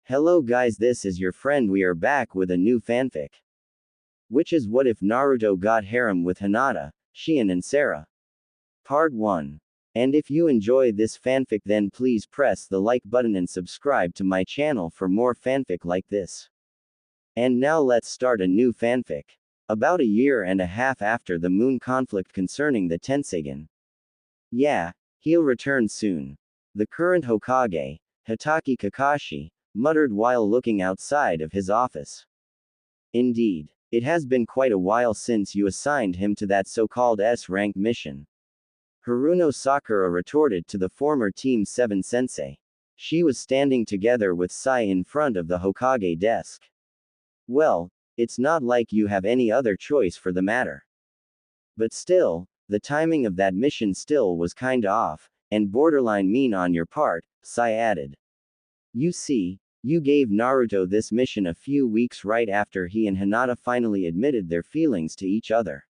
Hello guys, this is your friend. We are back with a new fanfic. Which is what if Naruto got harem with Hinata, Shion and Sara. Part 1. And if you enjoy this fanfic then please press the like button and subscribe to my channel for more fanfic like this. And now let's start a new fanfic. About a year and a half after the moon conflict concerning the Tenseigin. Yeah, he'll return soon. The current Hokage, Hitaki Kakashi, muttered while looking outside of his office. Indeed, it has been quite a while since you assigned him to that so-called S-rank mission. Haruno Sakura retorted to the former Team 7 sensei. She was standing together with Sai in front of the Hokage desk. Well, it's not like you have any other choice for the matter. But still, the timing of that mission still was kinda off, and borderline mean on your part, Sai added. You see, you gave Naruto this mission a few weeks right after he and Hinata finally admitted their feelings to each other.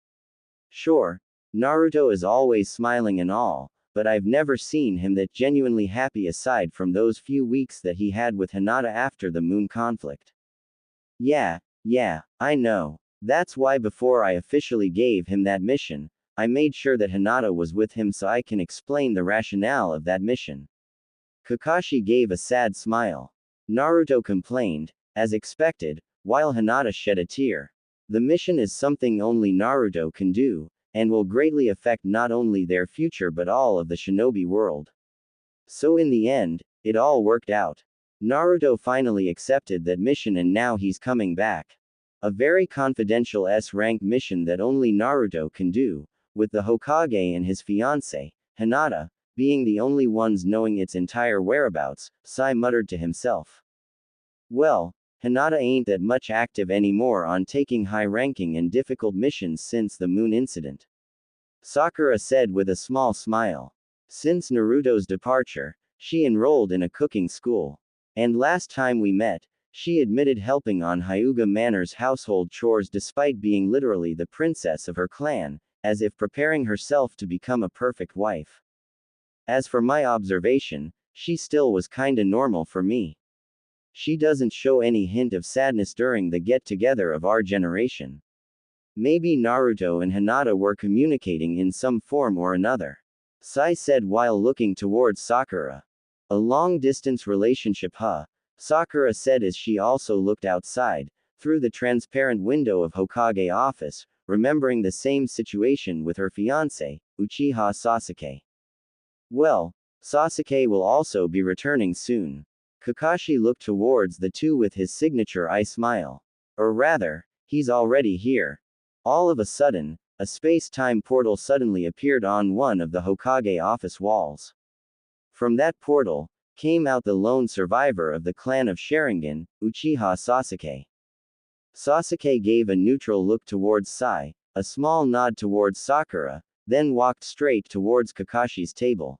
Sure, Naruto is always smiling and all, but I've never seen him that genuinely happy aside from those few weeks that he had with Hinata after the moon conflict. Yeah, I know. That's why before I officially gave him that mission, I made sure that Hinata was with him so I can explain the rationale of that mission. Kakashi gave a sad smile. Naruto complained, as expected, while Hinata shed a tear. The mission is something only Naruto can do, and will greatly affect not only their future but all of the shinobi world. So in the end, it all worked out. Naruto finally accepted that mission and now he's coming back. A very confidential S-rank mission that only Naruto can do, with the Hokage and his fiancée, Hinata, being the only ones knowing its entire whereabouts, Sai muttered to himself. Well, Hinata ain't that much active anymore on taking high-ranking and difficult missions since the moon incident. Sakura said with a small smile. Since Naruto's departure, she enrolled in a cooking school. And last time we met, she admitted helping on Hyuga Manor's household chores despite being literally the princess of her clan, as if preparing herself to become a perfect wife. As for my observation, she still was kinda normal for me. She doesn't show any hint of sadness during the get-together of our generation. Maybe Naruto and Hinata were communicating in some form or another. Sai said while looking towards Sakura. A long-distance relationship, huh? Sakura said as she also looked outside, through the transparent window of Hokage office, remembering the same situation with her fiancé, Uchiha Sasuke. Well, Sasuke will also be returning soon. Kakashi looked towards the two with his signature eye smile. Or rather, he's already here. All of a sudden, a space-time portal suddenly appeared on one of the Hokage office walls. From that portal, came out the lone survivor of the clan of Sharingan, Uchiha Sasuke. Sasuke gave a neutral look towards Sai, a small nod towards Sakura, then walked straight towards Kakashi's table.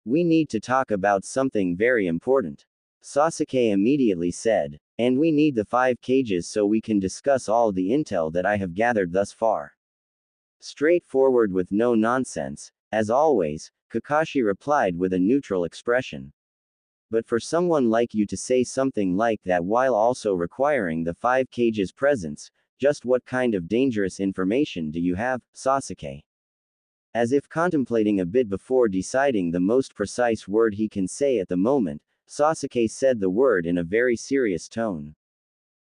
We need to talk about something very important. Sasuke immediately said. And we need the 5 cages so we can discuss all the intel that I have gathered thus far. Straightforward with no nonsense, as always, Kakashi replied with a neutral expression. But for someone like you to say something like that while also requiring the 5 cages presence, just what kind of dangerous information do you have, Sasuke? As if contemplating a bit before deciding the most precise word he can say at the moment, Sasuke said the word in a very serious tone.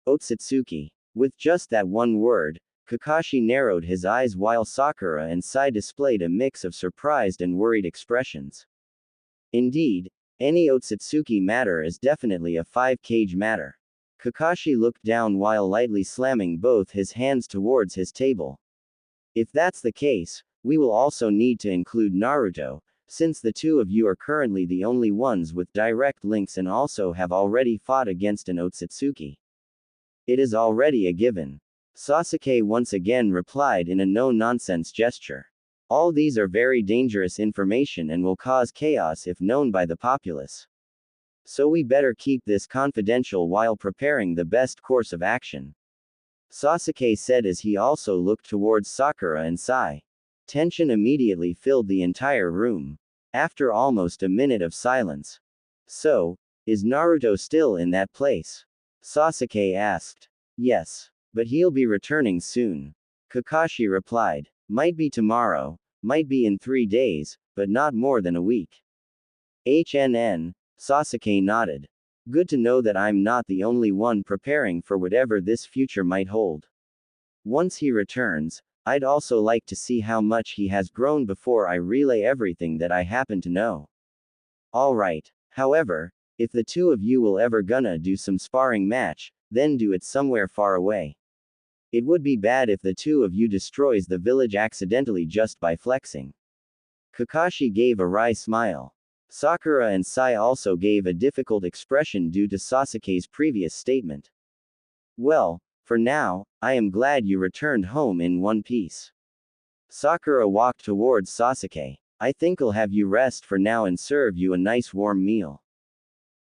Otsutsuki. With just that one word, Kakashi narrowed his eyes while Sakura and Sai displayed a mix of surprised and worried expressions. Indeed, any Otsutsuki matter is definitely a 5-cage matter. Kakashi looked down while lightly slamming both his hands towards his table. If that's the case, we will also need to include Naruto, since the two of you are currently the only ones with direct links and also have already fought against an Otsutsuki. It is already a given. Sasuke once again replied in a no-nonsense gesture. All these are very dangerous information and will cause chaos if known by the populace. So we better keep this confidential while preparing the best course of action. Sasuke said as he also looked towards Sakura and Sai. Tension immediately filled the entire room. After almost a minute of silence. So, Is Naruto still in that place? Sasuke asked. Yes. But he'll be returning soon. Kakashi replied. Might be tomorrow, might be in 3 days, but not more than a week. Sasuke nodded. Good to know that I'm not the only one preparing for whatever this future might hold. Once he returns, I'd also like to see how much he has grown before I relay everything that I happen to know. Alright, however, if the two of you will ever gonna do some sparring match, then do it somewhere far away. It would be bad if the two of you destroys the village accidentally just by flexing. Kakashi gave a wry smile. Sakura and Sai also gave a difficult expression due to Sasuke's previous statement. Well, for now, I am glad you returned home in one piece. Sakura walked towards Sasuke. I think I'll have you rest for now and serve you a nice warm meal.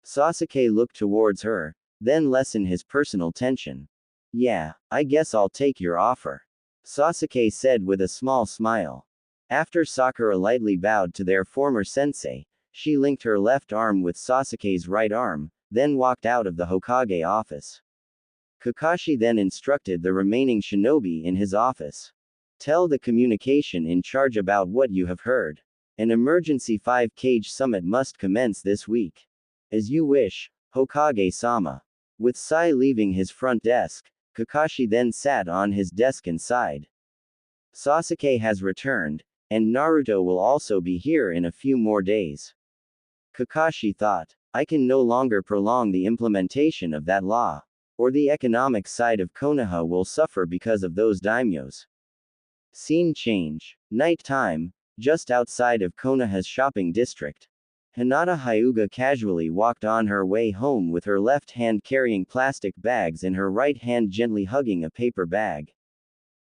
Sasuke looked towards her, then lessened his personal tension. Yeah, I guess I'll take your offer. Sasuke said with a small smile. After Sakura lightly bowed to their former sensei, she linked her left arm with Sasuke's right arm, then walked out of the Hokage office. Kakashi then instructed the remaining shinobi in his office. Tell the communication in charge about what you have heard. An emergency 5-cage summit must commence this week. As you wish, Hokage-sama. With Sai leaving his front desk, Kakashi then sat on his desk and sighed. Sasuke has returned, and Naruto will also be here in a few more days. Kakashi thought, I can no longer prolong the implementation of that law, or the economic side of Konoha will suffer because of those daimyos. Scene change. Night time, just outside of Konoha's shopping district. Hinata Hyuga casually walked on her way home with her left hand carrying plastic bags and her right hand gently hugging a paper bag.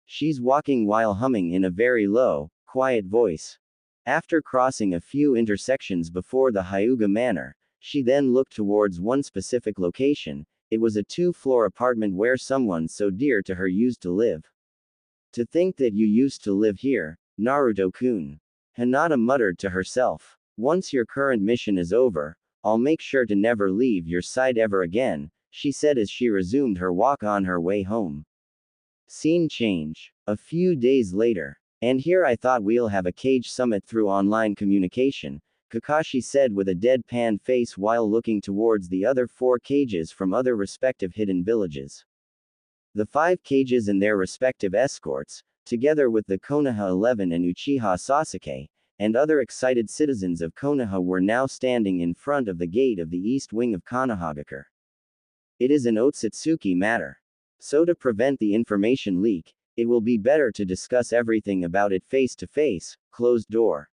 She's walking while humming in a very low, quiet voice. After crossing a few intersections before the Hyuga Manor, she then looked towards one specific location. It was a 2-floor apartment where someone so dear to her used to live. To think that you used to live here, Naruto-kun. Hinata muttered to herself. Once your current mission is over, I'll make sure to never leave your side ever again, she said as she resumed her walk on her way home. Scene change. A few days later. And here I thought we'll have a cage summit through online communication, Kakashi said with a deadpan face while looking towards the other 4 cages from other respective hidden villages. The 5 cages and their respective escorts, together with the Konoha 11 and Uchiha Sasuke, and other excited citizens of Konoha were now standing in front of the gate of the east wing of Konohagakure. It is an Otsutsuki matter. So to prevent the information leak, it will be better to discuss everything about it face to face, closed door.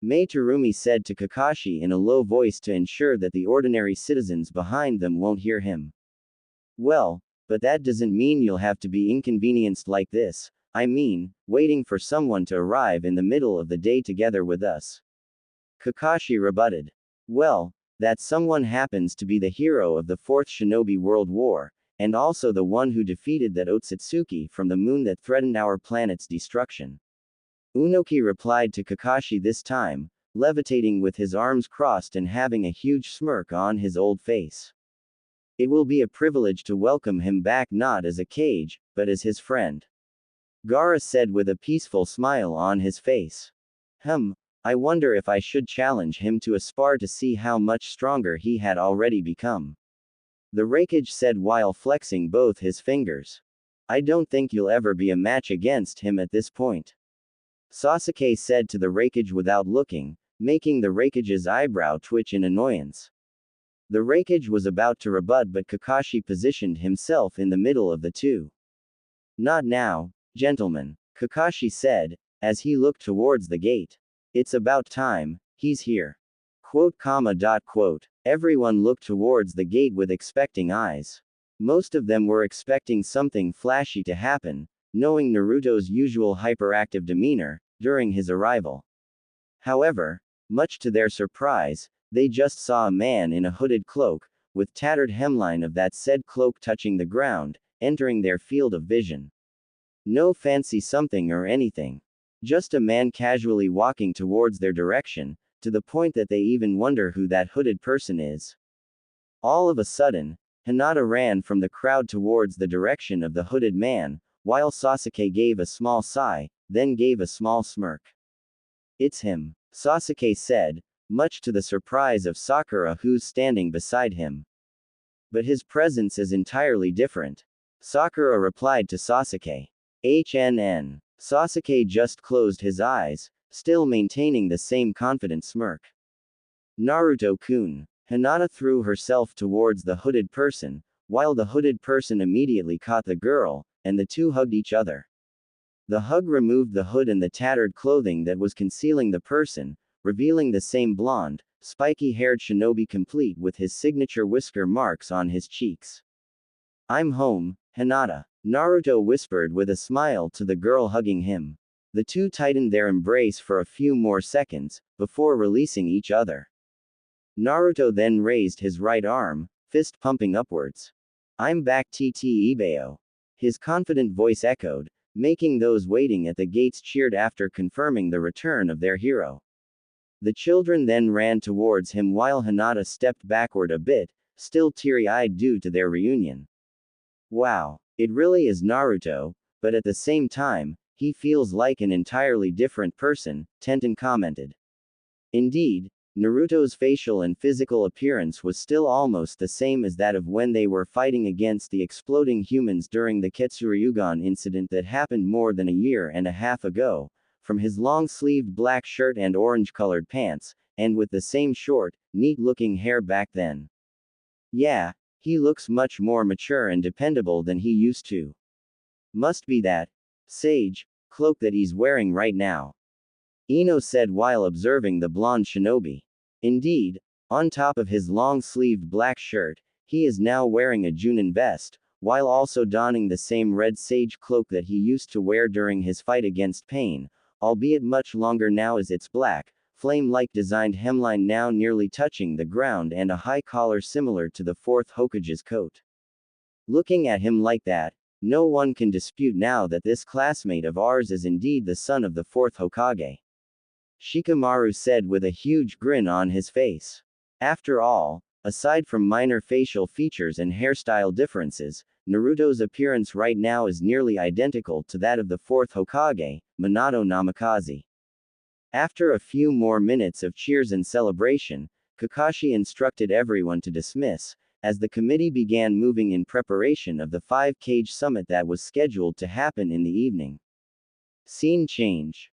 Mei Terumi said to Kakashi in a low voice to ensure that the ordinary citizens behind them won't hear him. Well, but that doesn't mean you'll have to be inconvenienced like this. I mean, waiting for someone to arrive in the middle of the day together with us. Kakashi rebutted. Well, that someone happens to be the hero of the 4th Shinobi World War, and also the one who defeated that Otsutsuki from the moon that threatened our planet's destruction. Unoki replied to Kakashi this time, levitating with his arms crossed and having a huge smirk on his old face. It will be a privilege to welcome him back not as a cage, but as his friend. Gaara said with a peaceful smile on his face. I wonder if I should challenge him to a spar to see how much stronger he had already become. The Raikage said while flexing both his fingers. I don't think you'll ever be a match against him at this point. Sasuke said to the Raikage without looking, making the Raikage's eyebrow twitch in annoyance. The Raikage was about to rebut but Kakashi positioned himself in the middle of the two. Not now, gentlemen, Kakashi said, as he looked towards the gate. It's about time, he's here. Everyone looked towards the gate with expecting eyes. Most of them were expecting something flashy to happen, knowing Naruto's usual hyperactive demeanor during his arrival. However, much to their surprise, they just saw a man in a hooded cloak, with tattered hemline of that said cloak touching the ground, entering their field of vision. No fancy something or anything. Just a man casually walking towards their direction, to the point that they even wonder who that hooded person is. All of a sudden, Hinata ran from the crowd towards the direction of the hooded man, while Sasuke gave a small sigh, then gave a small smirk. It's him, Sasuke said, much to the surprise of Sakura who's standing beside him. But his presence is entirely different. Sakura replied to Sasuke. HNN. Sasuke just closed his eyes, still maintaining the same confident smirk. Naruto-kun. Hinata threw herself towards the hooded person, while the hooded person immediately caught the girl, and the two hugged each other. The hug removed the hood and the tattered clothing that was concealing the person, revealing the same blonde, spiky-haired shinobi complete with his signature whisker marks on his cheeks. I'm home, Hinata. Naruto whispered with a smile to the girl hugging him. The two tightened their embrace for a few more seconds, before releasing each other. Naruto then raised his right arm, fist pumping upwards. I'm back Ibeo. His confident voice echoed, making those waiting at the gates cheered after confirming the return of their hero. The children then ran towards him while Hinata stepped backward a bit, still teary-eyed due to their reunion. Wow, it really is Naruto, but at the same time, he feels like an entirely different person, Tenten commented. Indeed, Naruto's facial and physical appearance was still almost the same as that of when they were fighting against the exploding humans during the Ketsuryugan incident that happened more than a year and a half ago, from his long-sleeved black shirt and orange-colored pants, and with the same short, neat-looking hair back then. Yeah, he looks much more mature and dependable than he used to. Must be that sage cloak that he's wearing right now, Ino said while observing the blonde shinobi. Indeed, on top of his long-sleeved black shirt, he is now wearing a Junin vest, while also donning the same red sage cloak that he used to wear during his fight against Pain, albeit much longer now as its black, flame-like designed hemline now nearly touching the ground and a high collar similar to the fourth Hokage's coat. Looking at him like that, no one can dispute now that this classmate of ours is indeed the son of the fourth Hokage. Shikamaru said with a huge grin on his face. After all, aside from minor facial features and hairstyle differences, Naruto's appearance right now is nearly identical to that of the fourth Hokage, Minato Namikaze. After a few more minutes of cheers and celebration, Kakashi instructed everyone to dismiss, as the committee began moving in preparation of the 5-cage summit that was scheduled to happen in the evening. Scene change.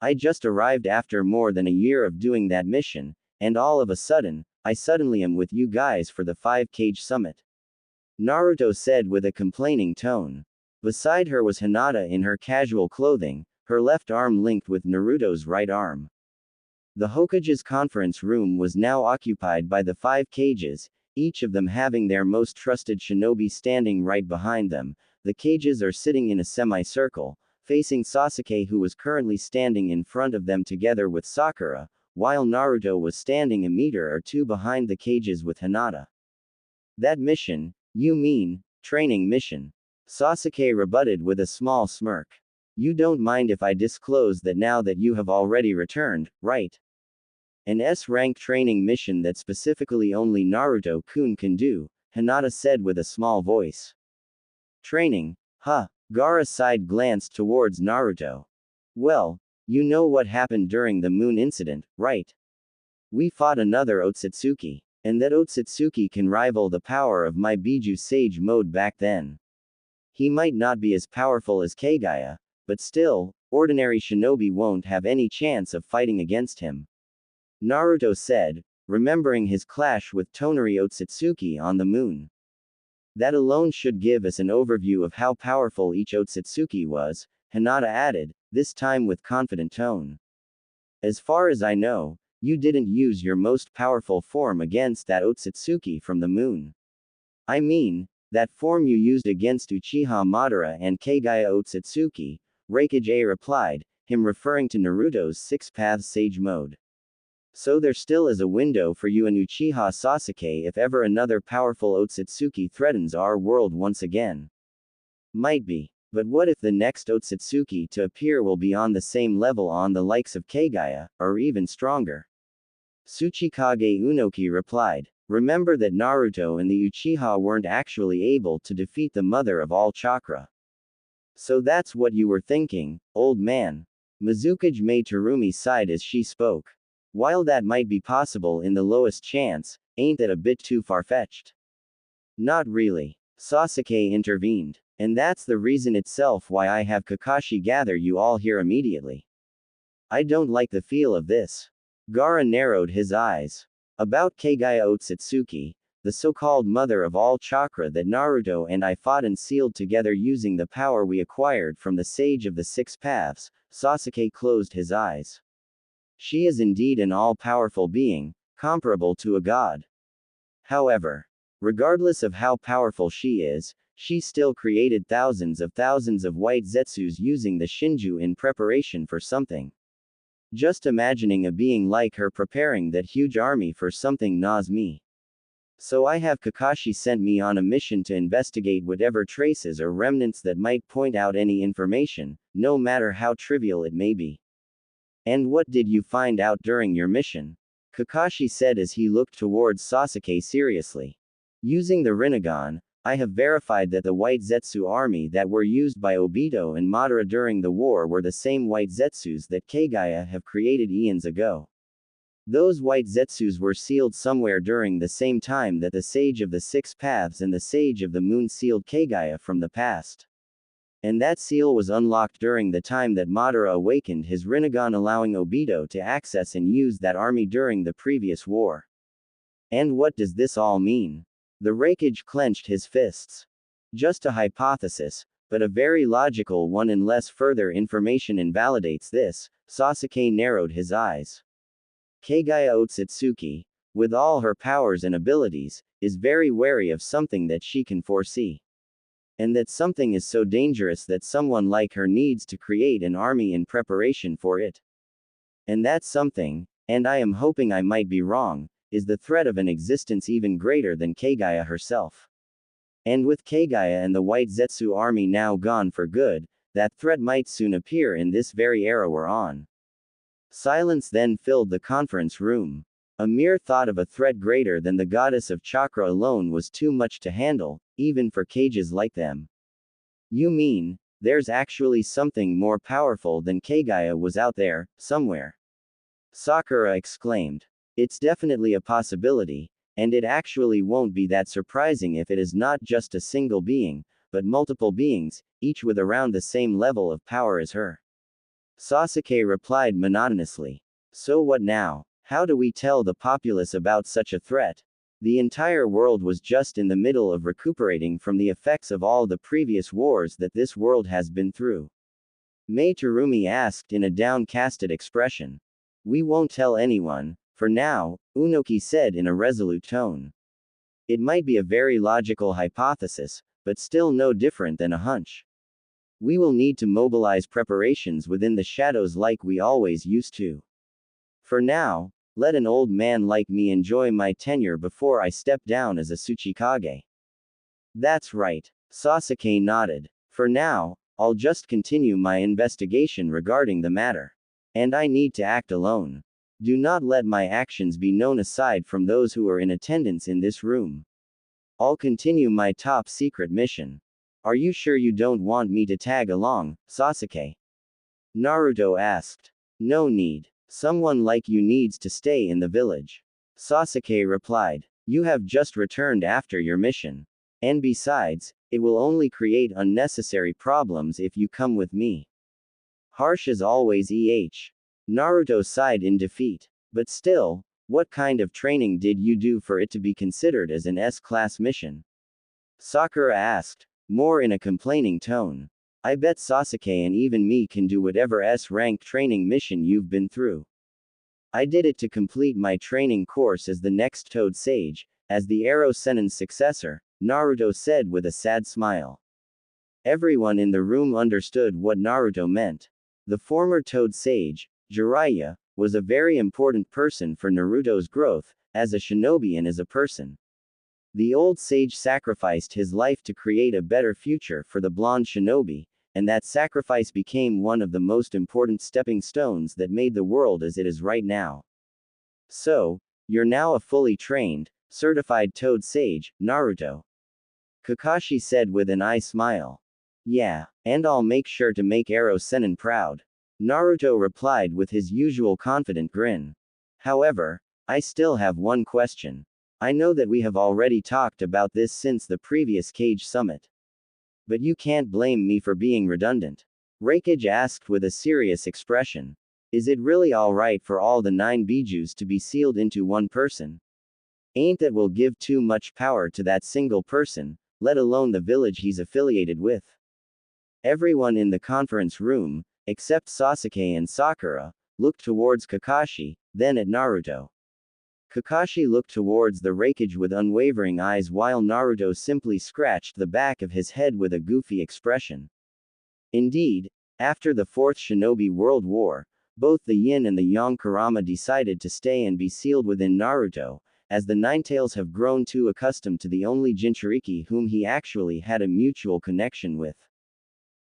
I just arrived after more than a year of doing that mission, and all of a sudden, I suddenly am with you guys for the 5-cage summit. Naruto said with a complaining tone. Beside her was Hinata in her casual clothing, her left arm linked with Naruto's right arm. The Hokage's conference room was now occupied by the 5 cages, each of them having their most trusted shinobi standing right behind them. The cages are sitting in a semicircle, facing Sasuke who was currently standing in front of them together with Sakura, while Naruto was standing a meter or two behind the cages with Hinata. That mission, you mean, training mission? Sasuke rebutted with a small smirk. You don't mind if I disclose that now that you have already returned, right? An S-rank training mission that specifically only Naruto-kun can do, Hinata said with a small voice. Training? Huh? Gaara's side glanced towards Naruto. Well, you know what happened during the moon incident, right? We fought another Otsutsuki, and that Otsutsuki can rival the power of my Biju Sage mode back then. He might not be as powerful as Kagaya, but still, ordinary shinobi won't have any chance of fighting against him. Naruto said, remembering his clash with Tonari Otsutsuki on the moon. That alone should give us an overview of how powerful each Otsutsuki was, Hinata added, this time with confident tone. As far as I know, you didn't use your most powerful form against that Otsutsuki from the moon. I mean, that form you used against Uchiha Madara and Kagaya Otsutsuki, Raikage replied, him referring to Naruto's six-path sage mode. So there still is a window for you and Uchiha Sasuke if ever another powerful Otsutsuki threatens our world once again. Might be. But what if the next Otsutsuki to appear will be on the same level on the likes of Kagaya, or even stronger? Tsuchikage Unoki replied. Remember that Naruto and the Uchiha weren't actually able to defeat the mother of all chakra. So that's what you were thinking, old man. Mizukage Terumi sighed as she spoke. While that might be possible in the lowest chance, ain't that a bit too far-fetched? Not really. Sasuke intervened. And that's the reason itself why I have Kakashi gather you all here immediately. I don't like the feel of this. Gaara narrowed his eyes. About Kagaya Otsutsuki, the so-called mother of all chakra that Naruto and I fought and sealed together using the power we acquired from the Sage of the Six Paths, Sasuke closed his eyes. She is indeed an all-powerful being, comparable to a god. However, regardless of how powerful she is, she still created thousands of white zetsus using the Shinju in preparation for something. Just imagining a being like her preparing that huge army for something gnaws me. So I have Kakashi sent me on a mission to investigate whatever traces or remnants that might point out any information, no matter how trivial it may be. And what did you find out during your mission? Kakashi said as he looked towards Sasuke seriously. Using the Rinnegan, I have verified that the White Zetsu army that were used by Obito and Madara during the war were the same White Zetsus that Kagaya have created eons ago. Those White Zetsus were sealed somewhere during the same time that the Sage of the Six Paths and the Sage of the Moon sealed Kagaya from the past. And that seal was unlocked during the time that Madara awakened his Rinnegan, allowing Obito to access and use that army during the previous war. And what does this all mean? The Raikage clenched his fists. Just a hypothesis, but a very logical one unless further information invalidates this. Sasuke narrowed his eyes. Kagaya Otsutsuki, with all her powers and abilities, is very wary of something that she can foresee. And that something is so dangerous that someone like her needs to create an army in preparation for it. And that something, and I am hoping I might be wrong, is the threat of an existence even greater than Kagaya herself. And with Kagaya and the White Zetsu army now gone for good, that threat might soon appear in this very era we're on. Silence then filled the conference room. A mere thought of a threat greater than the goddess of chakra alone was too much to handle, even for cages like them. You mean, there's actually something more powerful than Kagaya was out there, somewhere? Sakura exclaimed. It's definitely a possibility, and it actually won't be that surprising if it is not just a single being, but multiple beings, each with around the same level of power as her. Sasuke replied monotonously. So what now? How do we tell the populace about such a threat? The entire world was just in the middle of recuperating from the effects of all the previous wars that this world has been through. Terumi asked in a downcasted expression. We won't tell anyone, for now, Unoki said in a resolute tone. It might be a very logical hypothesis, but still no different than a hunch. We will need to mobilize preparations within the shadows like we always used to. For now, let an old man like me enjoy my tenure before I step down as a Tsuchikage. That's right. Sasuke nodded. For now, I'll just continue my investigation regarding the matter. And I need to act alone. Do not let my actions be known aside from those who are in attendance in this room. I'll continue my top secret mission. Are you sure you don't want me to tag along, Sasuke? Naruto asked. No need. Someone like you needs to stay in the village. Sasuke replied. You have just returned after your mission. And besides, it will only create unnecessary problems if you come with me. Harsh as always, Naruto sighed in defeat. But still, what kind of training did you do for it to be considered as an S-class mission? Sakura asked, more in a complaining tone. I bet Sasuke and even me can do whatever S-rank training mission you've been through. I did it to complete my training course as the next Toad Sage, as the Arrow Sennin's successor, Naruto said with a sad smile. Everyone in the room understood what Naruto meant. The former Toad Sage, Jiraiya, was a very important person for Naruto's growth, as a shinobi and as a person. The old sage sacrificed his life to create a better future for the blonde shinobi, and that sacrifice became one of the most important stepping stones that made the world as it is right now. So, you're now a fully trained, certified Toad Sage, Naruto. Kakashi said with an eye smile. Yeah, and I'll make sure to make Ero Sennin proud. Naruto replied with his usual confident grin. However, I still have one question. I know that we have already talked about this since the previous Cage Summit. But you can't blame me for being redundant. Raikage asked with a serious expression. Is it really alright for all the 9 Bijus to be sealed into one person? Ain't that will give too much power to that single person, let alone the village he's affiliated with. Everyone in the conference room, except Sasuke and Sakura, looked towards Kakashi, then at Naruto. Kakashi looked towards the Raikage with unwavering eyes while Naruto simply scratched the back of his head with a goofy expression. Indeed, after the Fourth Shinobi World War, both the Yin and the Yang Kurama decided to stay and be sealed within Naruto, as the Ninetales have grown too accustomed to the only Jinchuriki whom he actually had a mutual connection with.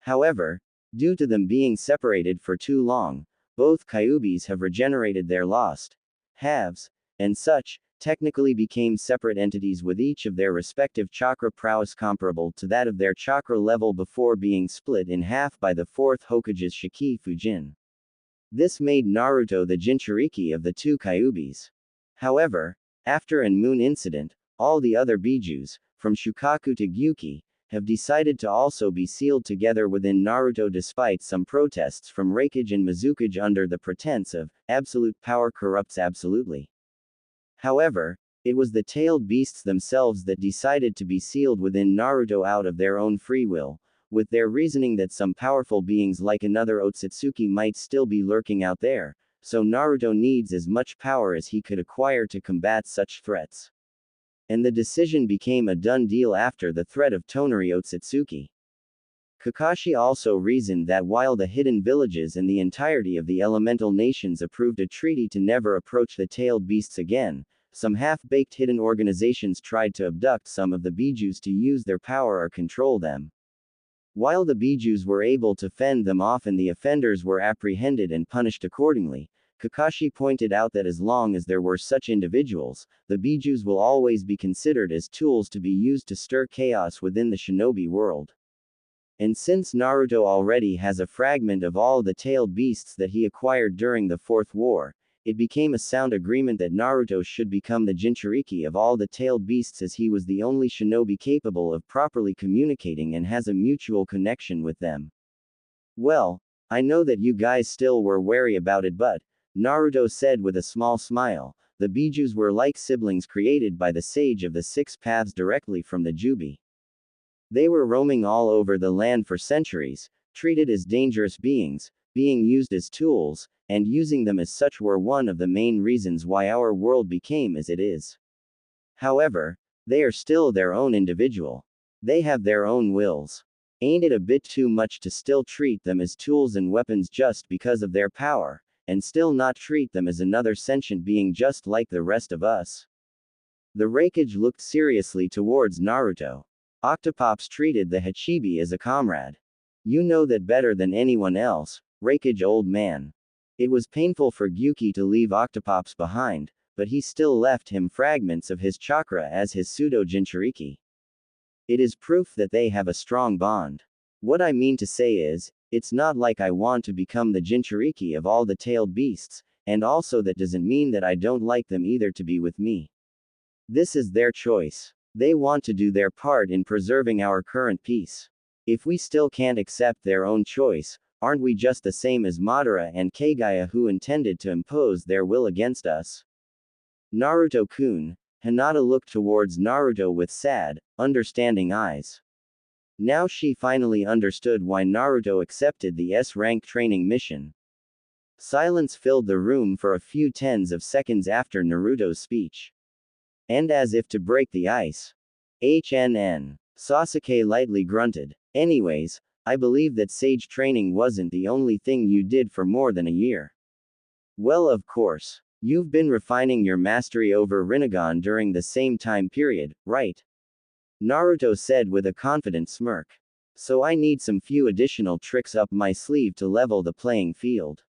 However, due to them being separated for too long, both Kyubis have regenerated their lost halves, and such, technically became separate entities with each of their respective chakra prowess comparable to that of their chakra level before being split in half by the fourth Hokage's Shiki Fujin. This made Naruto the Jinchuriki of the two Kyubis. However, after an Moon incident, all the other Bijus, from Shukaku to Gyuki, have decided to also be sealed together within Naruto despite some protests from Raikage and Mizukage under the pretense of absolute power corrupts absolutely. However, it was the tailed beasts themselves that decided to be sealed within Naruto out of their own free will, with their reasoning that some powerful beings like another Otsutsuki might still be lurking out there, so Naruto needs as much power as he could acquire to combat such threats. And the decision became a done deal after the threat of Tonari Otsutsuki. Kakashi also reasoned that while the hidden villages and the entirety of the elemental nations approved a treaty to never approach the tailed beasts again, some half-baked hidden organizations tried to abduct some of the Bijus to use their power or control them. While the Bijus were able to fend them off and the offenders were apprehended and punished accordingly, Kakashi pointed out that as long as there were such individuals, the Bijus will always be considered as tools to be used to stir chaos within the shinobi world. And since Naruto already has a fragment of all the tailed beasts that he acquired during the Fourth War, it became a sound agreement that Naruto should become the Jinchuriki of all the tailed beasts as he was the only shinobi capable of properly communicating and has a mutual connection with them. Well, I know that you guys still were wary about it, but, Naruto said with a small smile, the Bijus were like siblings created by the sage of the six paths directly from the Jubi. They were roaming all over the land for centuries, treated as dangerous beings, being used as tools, and using them as such were one of the main reasons why our world became as it is. However, they are still their own individual. They have their own wills. Ain't it a bit too much to still treat them as tools and weapons just because of their power, and still not treat them as another sentient being just like the rest of us? The Raikage looked seriously towards Naruto. Octopops treated the Hachibi as a comrade. You know that better than anyone else, Raikage old man. It was painful for Gyuki to leave Octopops behind, but he still left him fragments of his chakra as his pseudo-Jinchuriki. It is proof that they have a strong bond. What I mean to say is, it's not like I want to become the Jinchuriki of all the tailed beasts, and also that doesn't mean that I don't like them either to be with me. This is their choice. They want to do their part in preserving our current peace. If we still can't accept their own choice, aren't we just the same as Madara and Kagaya who intended to impose their will against us? Naruto-kun, Hinata looked towards Naruto with sad, understanding eyes. Now she finally understood why Naruto accepted the S-rank training mission. Silence filled the room for a few tens of seconds after Naruto's speech. And as if to break the ice, Sasuke lightly grunted. Anyways, I believe that sage training wasn't the only thing you did for more than a year. Well, of course. You've been refining your mastery over Rinnegan during the same time period, right? Naruto said with a confident smirk. So I need some few additional tricks up my sleeve to level the playing field.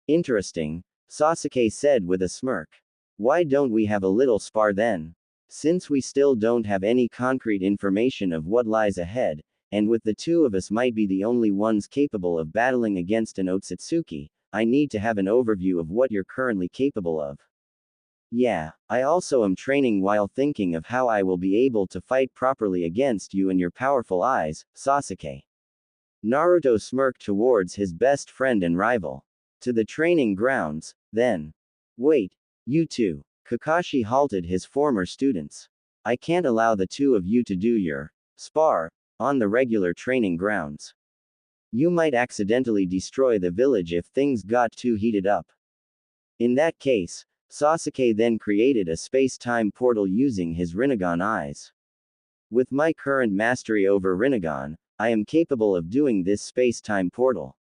Interesting, Sasuke said with a smirk. Why don't we have a little spar then? Since we still don't have any concrete information of what lies ahead, and with the two of us might be the only ones capable of battling against an Otsutsuki, I need to have an overview of what you're currently capable of. Yeah, I also am training while thinking of how I will be able to fight properly against you and your powerful eyes, Sasuke. Naruto smirked towards his best friend and rival. To the training grounds, then. Wait, you two. Kakashi halted his former students. I can't allow the two of you to do your spar on the regular training grounds. You might accidentally destroy the village if things got too heated up. In that case, Sasuke then created a space-time portal using his Rinnegan eyes. With my current mastery over Rinnegan, I am capable of doing this space-time portal.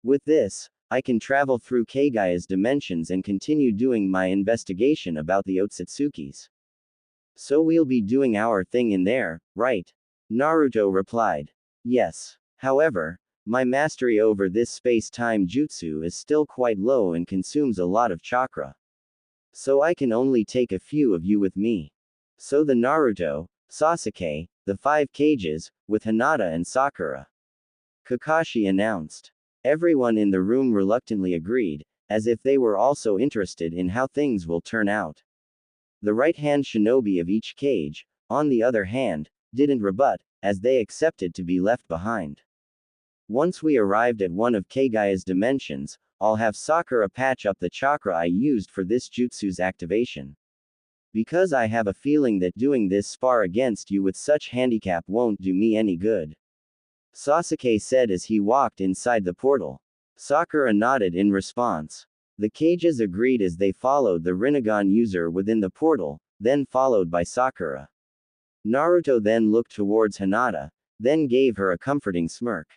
With this, I can travel through Kagaya's dimensions and continue doing my investigation about the Otsutsukis. So we'll be doing our thing in there, right? Naruto replied. Yes. However, my mastery over this space-time jutsu is still quite low and consumes a lot of chakra. So I can only take a few of you with me. So the Naruto, Sasuke, the 5 cages, with Hinata and Sakura. Kakashi announced. Everyone in the room reluctantly agreed, as if they were also interested in how things will turn out. The right-hand shinobi of each cage, on the other hand, didn't rebut, as they accepted to be left behind. Once we arrived at one of Kagaya's dimensions, I'll have Sakura patch up the chakra I used for this jutsu's activation. Because I have a feeling that doing this spar against you with such handicap won't do me any good. Sasuke said as he walked inside the portal. Sakura nodded in response. The cages agreed as they followed the Rinnegan user within the portal, then followed by Sakura. Naruto then looked towards Hinata, then gave her a comforting smirk.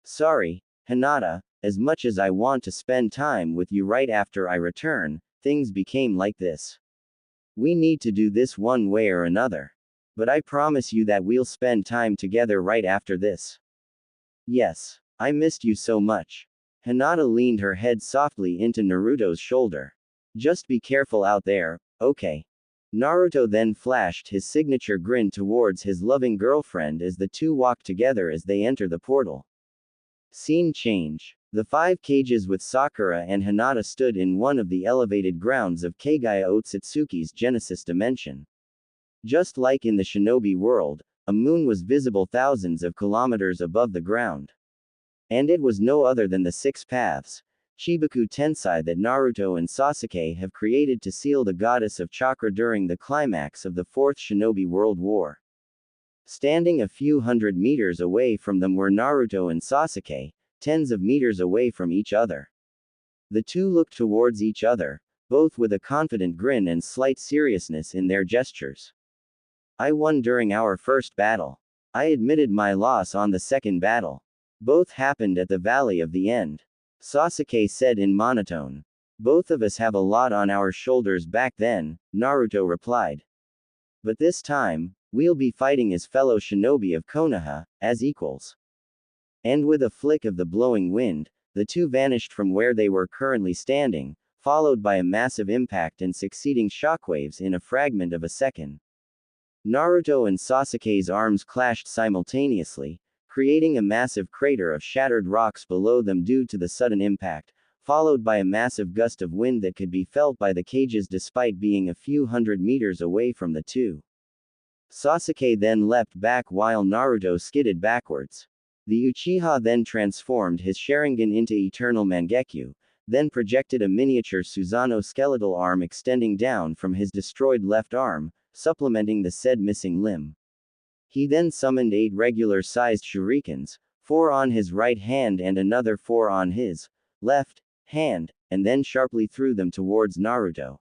Sorry, Hinata, as much as I want to spend time with you right after I return, things became like this. We need to do this one way or another. But I promise you that we'll spend time together right after this. Yes, I missed you so much. Hinata leaned her head softly into Naruto's shoulder. Just be careful out there, okay? Naruto then flashed his signature grin towards his loving girlfriend as the two walked together as they enter the portal. Scene change. The 5 cages with Sakura and Hinata stood in one of the elevated grounds of Kagaya Otsutsuki's Genesis dimension. Just like in the shinobi world, a moon was visible thousands of kilometers above the ground. And it was no other than the 6 paths, Chibaku Tensei, that Naruto and Sasuke have created to seal the goddess of chakra during the climax of the 4th Shinobi World War. Standing a few hundred meters away from them were Naruto and Sasuke, tens of meters away from each other. The two looked towards each other, both with a confident grin and slight seriousness in their gestures. I won during our first battle. I admitted my loss on the second battle. Both happened at the Valley of the End. Sasuke said in monotone. Both of us have a lot on our shoulders back then, Naruto replied. But this time, we'll be fighting as fellow shinobi of Konoha, as equals. And with a flick of the blowing wind, the two vanished from where they were currently standing, followed by a massive impact and succeeding shockwaves in a fragment of a second. Naruto and Sasuke's arms clashed simultaneously, creating a massive crater of shattered rocks below them due to the sudden impact, followed by a massive gust of wind that could be felt by the cages despite being a few hundred meters away from the two. Sasuke then leapt back while Naruto skidded backwards. The Uchiha then transformed his Sharingan into Eternal Mangekyo, then projected a miniature Susanoo skeletal arm extending down from his destroyed left arm, supplementing the said missing limb. He then summoned 8 regular-sized shurikens, 4 on his right hand and another 4 on his left hand, and then sharply threw them towards Naruto.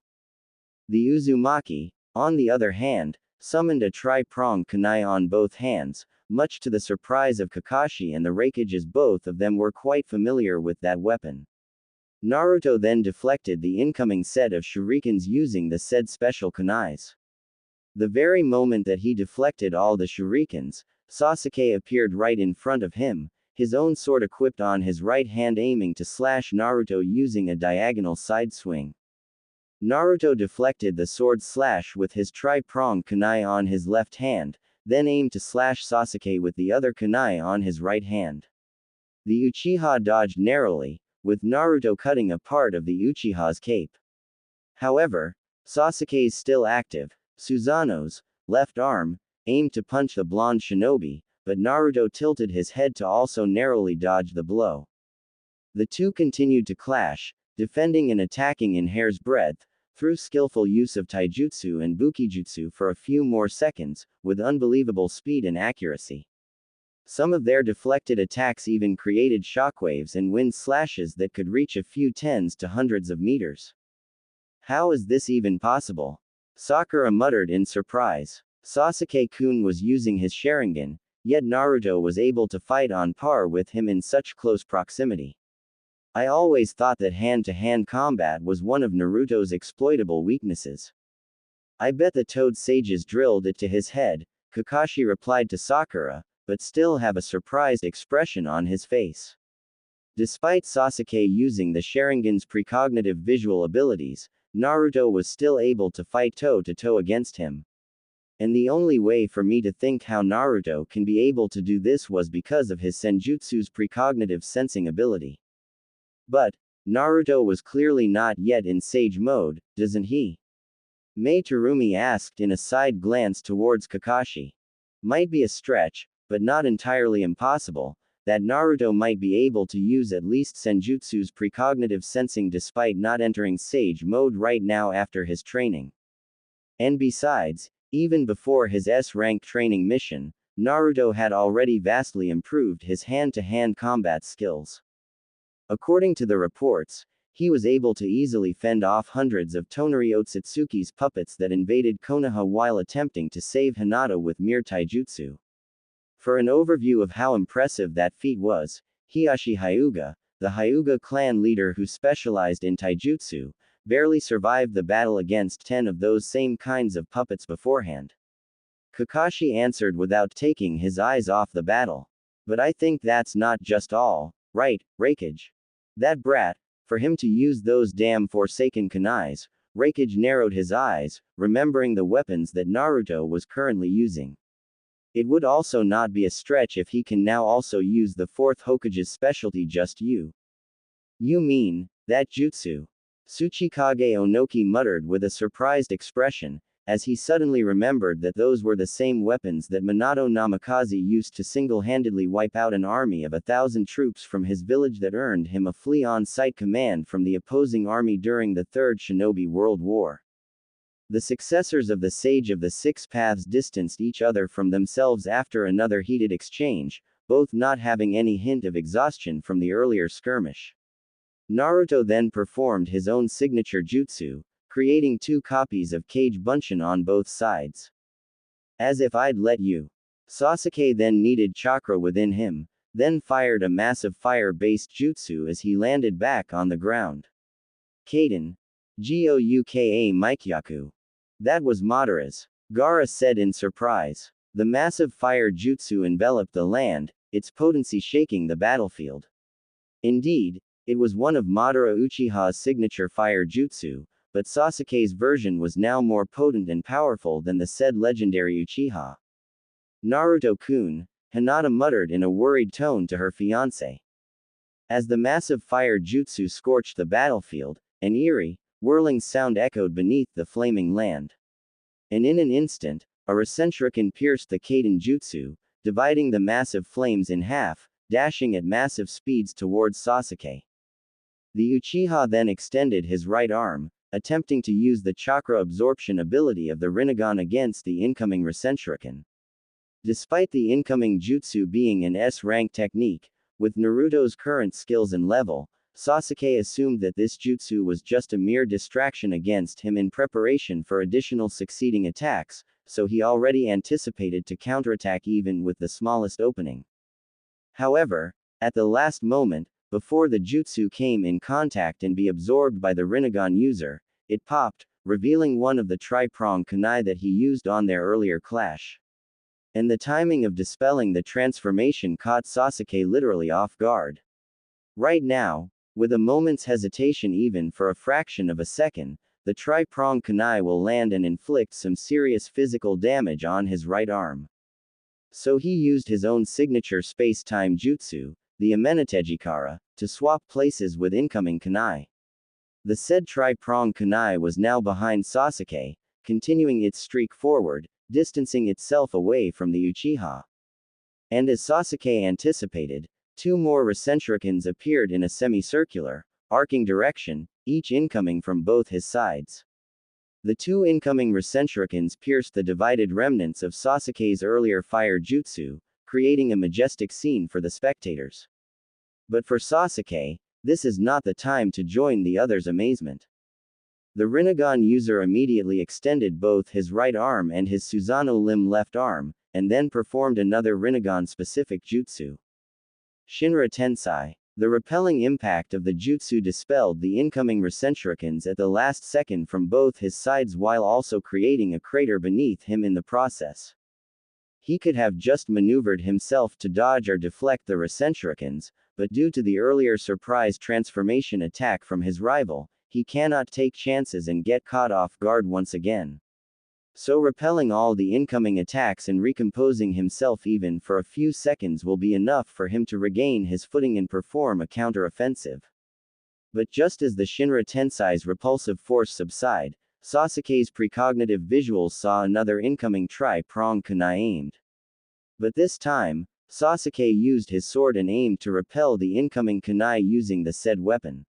The Uzumaki, on the other hand, summoned a tri-pronged kunai on both hands, much to the surprise of Kakashi and the Raikage, as both of them were quite familiar with that weapon. Naruto then deflected the incoming set of shurikens using the said special kunais. The very moment that he deflected all the shurikens, Sasuke appeared right in front of him, his own sword equipped on his right hand aiming to slash Naruto using a diagonal side swing. Naruto deflected the sword slash with his tri-pronged kunai on his left hand, then aimed to slash Sasuke with the other kunai on his right hand. The Uchiha dodged narrowly, with Naruto cutting a part of the Uchiha's cape. However, Sasuke's still active, Susanoo's left arm aimed to punch the blonde shinobi, but Naruto tilted his head to also narrowly dodge the blow. The two continued to clash, defending and attacking in hair's breadth, through skillful use of taijutsu and bukijutsu for a few more seconds, with unbelievable speed and accuracy. Some of their deflected attacks even created shockwaves and wind slashes that could reach a few tens to hundreds of meters. How is this even possible? Sakura muttered in surprise. Sasuke-kun was using his Sharingan, yet Naruto was able to fight on par with him in such close proximity. I always thought that hand-to-hand combat was one of Naruto's exploitable weaknesses. I bet the Toad sages drilled it to his head, Kakashi replied to Sakura, but still have a surprised expression on his face. Despite Sasuke using the Sharingan's precognitive visual abilities, Naruto was still able to fight toe-to-toe against him. And the only way for me to think how Naruto can be able to do this was because of his senjutsu's precognitive sensing ability. But, Naruto was clearly not yet in sage mode, doesn't he? Mei Terumi asked in a side glance towards Kakashi. Might be a stretch, but not entirely impossible, that Naruto might be able to use at least senjutsu's precognitive sensing despite not entering sage mode right now after his training. And besides, even before his S-rank training mission, Naruto had already vastly improved his hand-to-hand combat skills. According to the reports, he was able to easily fend off hundreds of Tonari Otsutsuki's puppets that invaded Konoha while attempting to save Hinata with mere taijutsu. For an overview of how impressive that feat was, Hiyashi Hyuga, the Hyuga clan leader who specialized in taijutsu, barely survived the battle against 10 of those same kinds of puppets beforehand. Kakashi answered without taking his eyes off the battle. But I think that's not just all, right, Raikage? That brat, for him to use those damn forsaken kunais. Raikage narrowed his eyes, remembering the weapons that Naruto was currently using. It would also not be a stretch if he can now also use the fourth Hokage's specialty just you. You mean, that jutsu? Tsuchikage Onoki muttered with a surprised expression, as he suddenly remembered that those were the same weapons that Minato Namikaze used to single-handedly wipe out an army of 1,000 troops from his village that earned him a flea on-site command from the opposing army during the Third Shinobi World War. The successors of the Sage of the Six Paths distanced each other from themselves after another heated exchange, both not having any hint of exhaustion from the earlier skirmish. Naruto then performed his own signature jutsu, creating 2 copies of Kage Bunshin on both sides. As if I'd let you. Sasuke then kneaded chakra within him, then fired a massive fire-based jutsu as he landed back on the ground. Kaden. Gouka Mikyaku. That was Madara's. Gaara said in surprise. The massive fire jutsu enveloped the land, its potency shaking the battlefield. Indeed, it was one of Madara Uchiha's signature fire jutsu, but Sasuke's version was now more potent and powerful than the said legendary Uchiha. Naruto-kun, Hinata muttered in a worried tone to her fiancé. As the massive fire jutsu scorched the battlefield, an eerie, whirling sound echoed beneath the flaming land. And in an instant, a Rasenshuriken pierced the Kaden jutsu, dividing the massive flames in half, dashing at massive speeds towards Sasuke. The Uchiha then extended his right arm, attempting to use the chakra absorption ability of the Rinnegan against the incoming Rasenshuriken. Despite the incoming jutsu being an S-rank technique, with Naruto's current skills and level, Sasuke assumed that this jutsu was just a mere distraction against him in preparation for additional succeeding attacks, so he already anticipated to counterattack even with the smallest opening. However, at the last moment, before the jutsu came in contact and be absorbed by the Rinnegan user, it popped, revealing one of the tri-pronged kunai that he used on their earlier clash. And the timing of dispelling the transformation caught Sasuke literally off guard. Right now, with a moment's hesitation even for a fraction of a second, the tri-pronged kunai will land and inflict some serious physical damage on his right arm. So he used his own signature space-time jutsu, the Amenatejikara, to swap places with incoming kunai. The said tri-pronged kunai was now behind Sasuke, continuing its streak forward, distancing itself away from the Uchiha. And as Sasuke anticipated, two more Rasenshurikens appeared in a semicircular, arcing direction, each incoming from both his sides. The two incoming Rasenshurikens pierced the divided remnants of Sasuke's earlier fire jutsu, creating a majestic scene for the spectators. But for Sasuke, this is not the time to join the others' amazement. The Rinnegan user immediately extended both his right arm and his Susanoo limb left arm, and then performed another Rinnegan-specific jutsu. Shinra Tensai. The repelling impact of the jutsu dispelled the incoming Rasenshurikens at the last second from both his sides while also creating a crater beneath him in the process. He could have just maneuvered himself to dodge or deflect the Rasenshurikens, but due to the earlier surprise transformation attack from his rival, he cannot take chances and get caught off guard once again. So repelling all the incoming attacks and recomposing himself even for a few seconds will be enough for him to regain his footing and perform a counter-offensive. But just as the Shinra Tensai's repulsive force subside, Sasuke's precognitive visuals saw another incoming tri-pronged kunai aimed. But this time, Sasuke used his sword and aimed to repel the incoming kunai using the said weapon.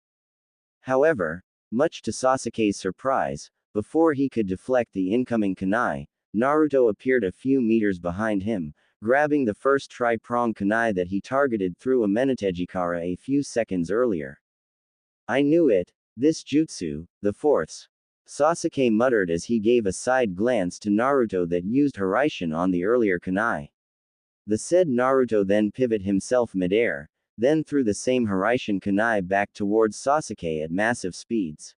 However, much to Sasuke's surprise, before he could deflect the incoming kunai, Naruto appeared a few meters behind him, grabbing the first tri-pronged kunai that he targeted through a Amenatejikara a few seconds earlier. I knew it, this jutsu, the fourths. Sasuke muttered as he gave a side glance to Naruto that used Hiraishin on the earlier kunai. The said Naruto then pivoted himself midair, then threw the same Hiraishin kunai back towards Sasuke at massive speeds.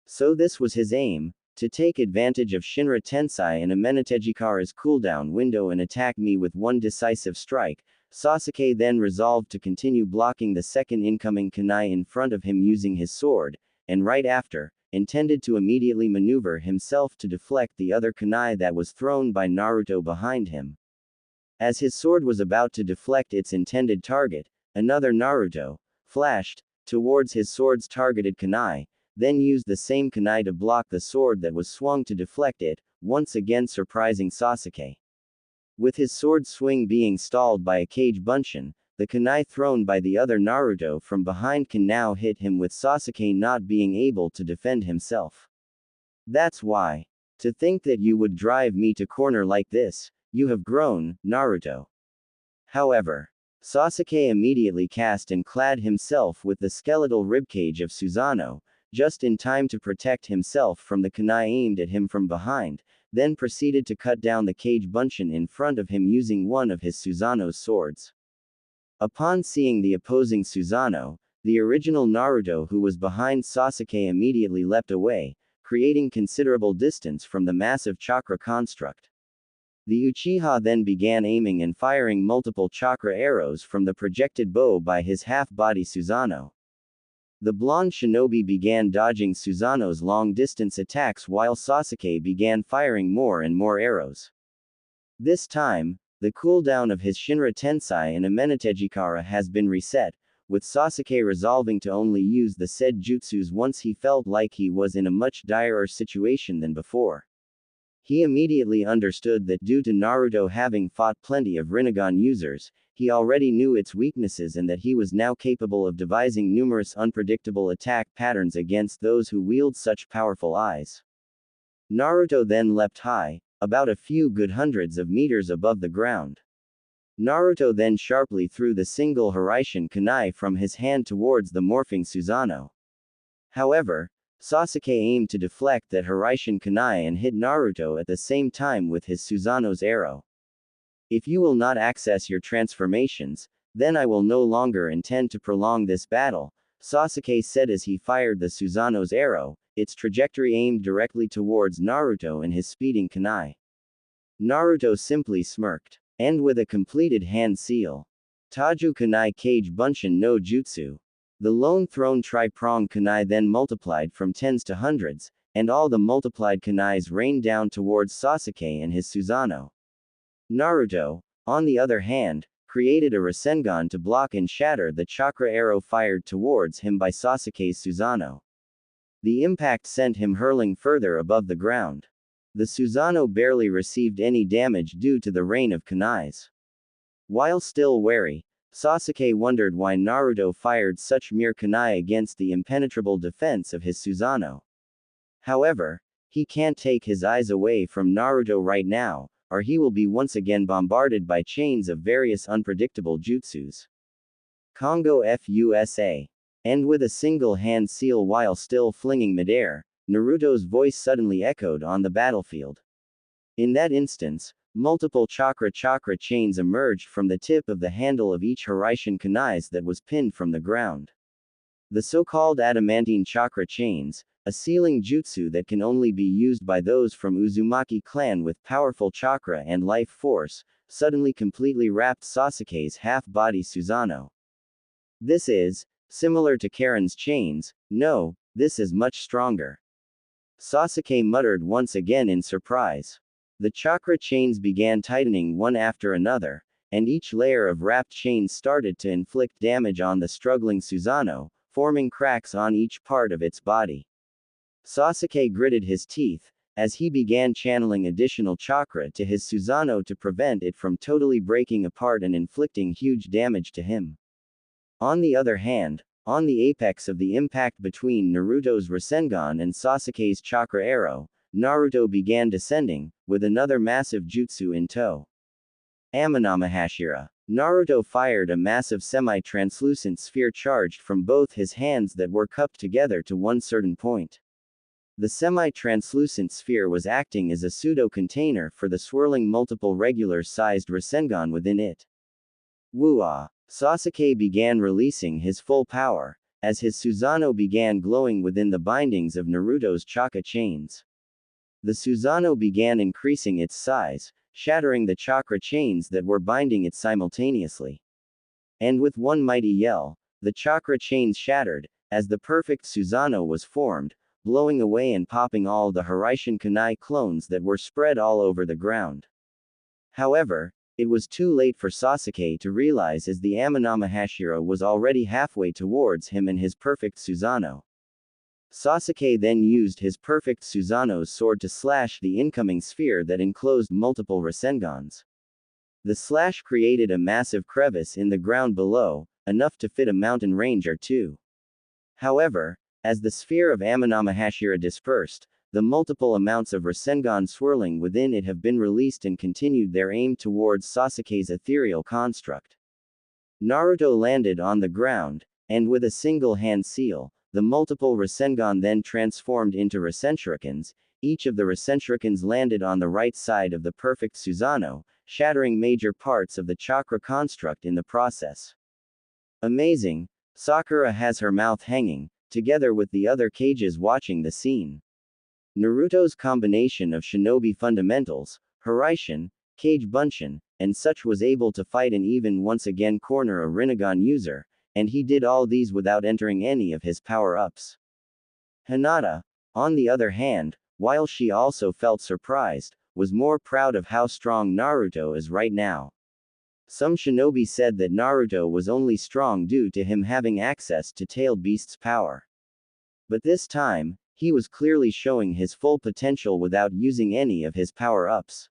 So this was his aim, to take advantage of Shinra Tensai and Amenatejikara's cooldown window and attack me with one decisive strike. Sasuke then resolved to continue blocking the second incoming kunai in front of him using his sword, and right after, intended to immediately maneuver himself to deflect the other kunai that was thrown by Naruto behind him. As his sword was about to deflect its intended target, another Naruto flashed towards his sword's targeted kunai, then used the same kunai to block the sword that was swung to deflect it, once again surprising Sasuke. With his sword swing being stalled by a cage bunshin, the kunai thrown by the other Naruto from behind can now hit him with Sasuke not being able to defend himself. That's why. To think that you would drive me to corner like this, you have grown, Naruto. However, Sasuke immediately cast and clad himself with the skeletal ribcage of Susanoo, just in time to protect himself from the kunai aimed at him from behind, then proceeded to cut down the cage bunshin in front of him using one of his Susanoo's swords. Upon seeing the opposing Susanoo, the original Naruto who was behind Sasuke immediately leapt away, creating considerable distance from the massive chakra construct. The Uchiha then began aiming and firing multiple chakra arrows from the projected bow by his half-body Susanoo. The blonde shinobi began dodging Susanoo's long-distance attacks while Sasuke began firing more and more arrows. This time, the cooldown of his Shinra Tensai and Amenatejikara has been reset, with Sasuke resolving to only use the said jutsus once he felt like he was in a much direr situation than before. He immediately understood that due to Naruto having fought plenty of Rinnegan users, he already knew its weaknesses and that he was now capable of devising numerous unpredictable attack patterns against those who wield such powerful eyes. Naruto then leapt high, about a few good hundreds of meters above the ground. Naruto then sharply threw the single Hiraishin kunai from his hand towards the morphing Susanoo. However, Sasuke aimed to deflect that Hiraishin kunai and hit Naruto at the same time with his Susanoo's arrow. If you will not access your transformations, then I will no longer intend to prolong this battle, Sasuke said as he fired the Susanoo's arrow, its trajectory aimed directly towards Naruto and his speeding kunai. Naruto simply smirked. And with a completed hand seal. Taju kunai kage bunshin no jutsu. The lone thrown tri-pronged kunai then multiplied from tens to hundreds, and all the multiplied kunais rained down towards Sasuke and his Susanoo. Naruto, on the other hand, created a Rasengan to block and shatter the chakra arrow fired towards him by Sasuke's Susanoo. The impact sent him hurling further above the ground. The Susanoo barely received any damage due to the rain of kunais. While still wary, Sasuke wondered why Naruto fired such mere kunai against the impenetrable defense of his Susanoo. However, he can't take his eyes away from Naruto right now, or he will be once again bombarded by chains of various unpredictable jutsus. Congo FUSA. And with a single hand seal while still flinging midair, Naruto's voice suddenly echoed on the battlefield. In that instance, multiple chakra chains emerged from the tip of the handle of each Hiraishin kunai that was pinned from the ground. The so-called adamantine chakra chains, a sealing jutsu that can only be used by those from Uzumaki clan with powerful chakra and life force, suddenly completely wrapped Sasuke's half-body Susanoo. This is similar to Karen's chains. No, this is much stronger. Sasuke muttered once again in surprise. The chakra chains began tightening one after another, and each layer of wrapped chains started to inflict damage on the struggling Susanoo, forming cracks on each part of its body. Sasuke gritted his teeth, as he began channeling additional chakra to his Susanoo to prevent it from totally breaking apart and inflicting huge damage to him. On the other hand, on the apex of the impact between Naruto's Rasengan and Sasuke's chakra arrow, Naruto began descending, with another massive jutsu in tow. Amanamahashira. Naruto fired a massive semi-translucent sphere charged from both his hands that were cupped together to one certain point. The semi-translucent sphere was acting as a pseudo-container for the swirling multiple regular-sized Rasengan within it. Woo-ah! Sasuke began releasing his full power, as his Susanoo began glowing within the bindings of Naruto's chakra chains. The Susanoo began increasing its size, shattering the chakra chains that were binding it simultaneously. And with one mighty yell, the chakra chains shattered, as the perfect Susanoo was formed, blowing away and popping all the Hiraishin kunai clones that were spread all over the ground. However, it was too late for Sasuke to realize as the Amanamahashira was already halfway towards him and his perfect Susanoo. Sasuke then used his perfect Susanoo's sword to slash the incoming sphere that enclosed multiple Rasengans. The slash created a massive crevice in the ground below, enough to fit a mountain range or two. However, as the sphere of Amanamahashira dispersed, the multiple amounts of Rasengan swirling within it have been released and continued their aim towards Sasuke's ethereal construct. Naruto landed on the ground, and with a single hand seal, the multiple Rasengan then transformed into Rasenshurikens. Each of the Rasenshurikens landed on the right side of the perfect Susanoo, shattering major parts of the chakra construct in the process. Amazing! Sakura has her mouth hanging, together with the other cages watching the scene. Naruto's combination of shinobi fundamentals, Hiraishin, Kage Bunshin, and such was able to fight and even once again corner a Rinnegan user, and he did all these without entering any of his power-ups. Hinata, on the other hand, while she also felt surprised, was more proud of how strong Naruto is right now. Some shinobi said that Naruto was only strong due to him having access to Tailed Beast's power. But this time, he was clearly showing his full potential without using any of his power-ups.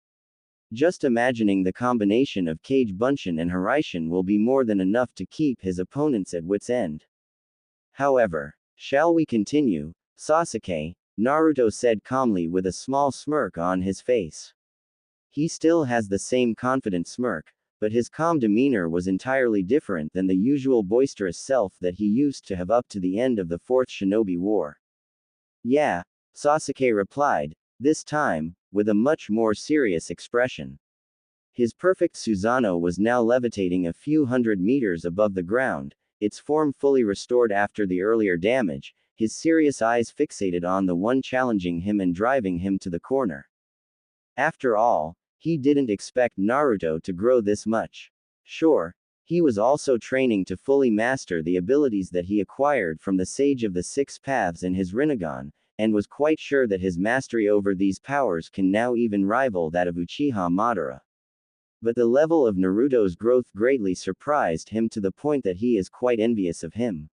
Just imagining the combination of Kage Bunshin and Hiraishin will be more than enough to keep his opponents at wit's end. However, shall we continue, Sasuke? Naruto said calmly with a small smirk on his face. He still has the same confident smirk, but his calm demeanor was entirely different than the usual boisterous self that he used to have up to the end of the Fourth Shinobi War. Yeah, Sasuke replied, this time, with a much more serious expression. His perfect Susanoo was now levitating a few hundred meters above the ground, its form fully restored after the earlier damage, his serious eyes fixated on the one challenging him and driving him to the corner. After all, he didn't expect Naruto to grow this much. Sure, he was also training to fully master the abilities that he acquired from the Sage of the Six Paths and his Rinnegan, and was quite sure that his mastery over these powers can now even rival that of Uchiha Madara. But the level of Naruto's growth greatly surprised him to the point that he is quite envious of him.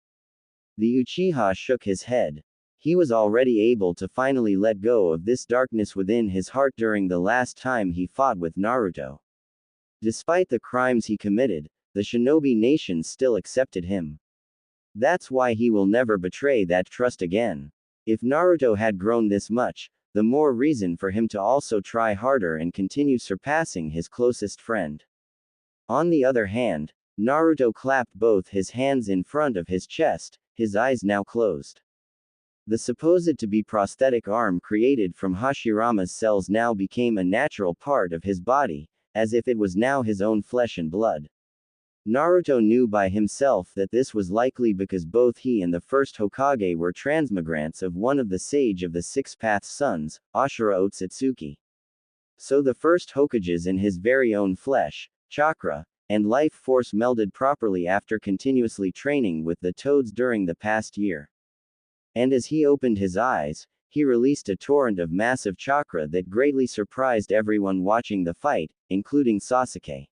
The Uchiha shook his head. He was already able to finally let go of this darkness within his heart during the last time he fought with Naruto. Despite the crimes he committed, the shinobi nation still accepted him. That's why he will never betray that trust again. If Naruto had grown this much, the more reason for him to also try harder and continue surpassing his closest friend. On the other hand, Naruto clapped both his hands in front of his chest, his eyes now closed. The supposed to be prosthetic arm created from Hashirama's cells now became a natural part of his body, as if it was now his own flesh and blood. Naruto knew by himself that this was likely because both he and the first Hokage were transmigrants of one of the Sage of the Six Paths sons, Ashura Otsutsuki. So the first Hokages in his very own flesh, chakra, and life force melded properly after continuously training with the toads during the past year. And as he opened his eyes, he released a torrent of massive chakra that greatly surprised everyone watching the fight, including Sasuke.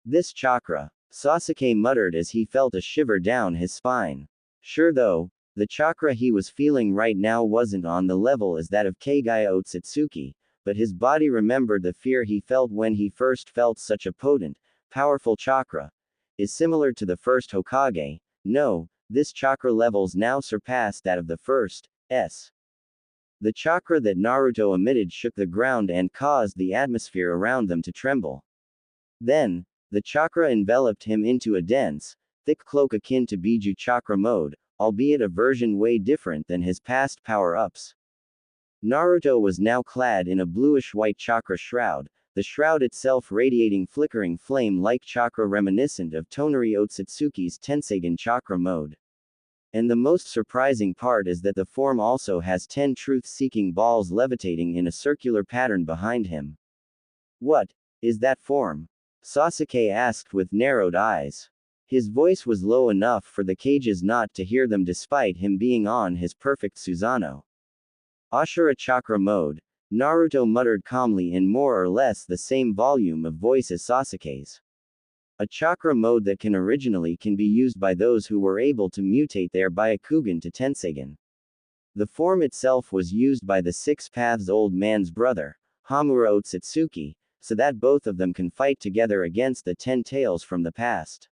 This chakra, Sasuke muttered as he felt a shiver down his spine. Sure though, the chakra he was feeling right now wasn't on the level as that of Kagaya Otsutsuki, but his body remembered the fear he felt when he first felt such a potent, powerful chakra. Is similar to the first Hokage. No, this chakra levels now surpassed that of the first S. The chakra that Naruto emitted shook the ground and caused the atmosphere around them to tremble. Then, the chakra enveloped him into a dense, thick cloak akin to Biju chakra mode, albeit a version way different than his past power-ups. Naruto was now clad in a bluish-white chakra shroud, the shroud itself radiating flickering flame-like chakra reminiscent of Tonari Otsutsuki's Tenseigen chakra mode. And the most surprising part is that the form also has 10 truth-seeking balls levitating in a circular pattern behind him. What is that form? Sasuke asked with narrowed eyes. His voice was low enough for the cages not to hear them despite him being on his perfect Susanoo. Ashura chakra mode, Naruto muttered calmly in more or less the same volume of voice as Sasuke's. A chakra mode that can be used by those who were able to mutate their Byakugan to Tenseigen. The form itself was used by the Six Paths old man's brother, Hamura Otsutsuki, so that both of them can fight together against the 10 tails from the past.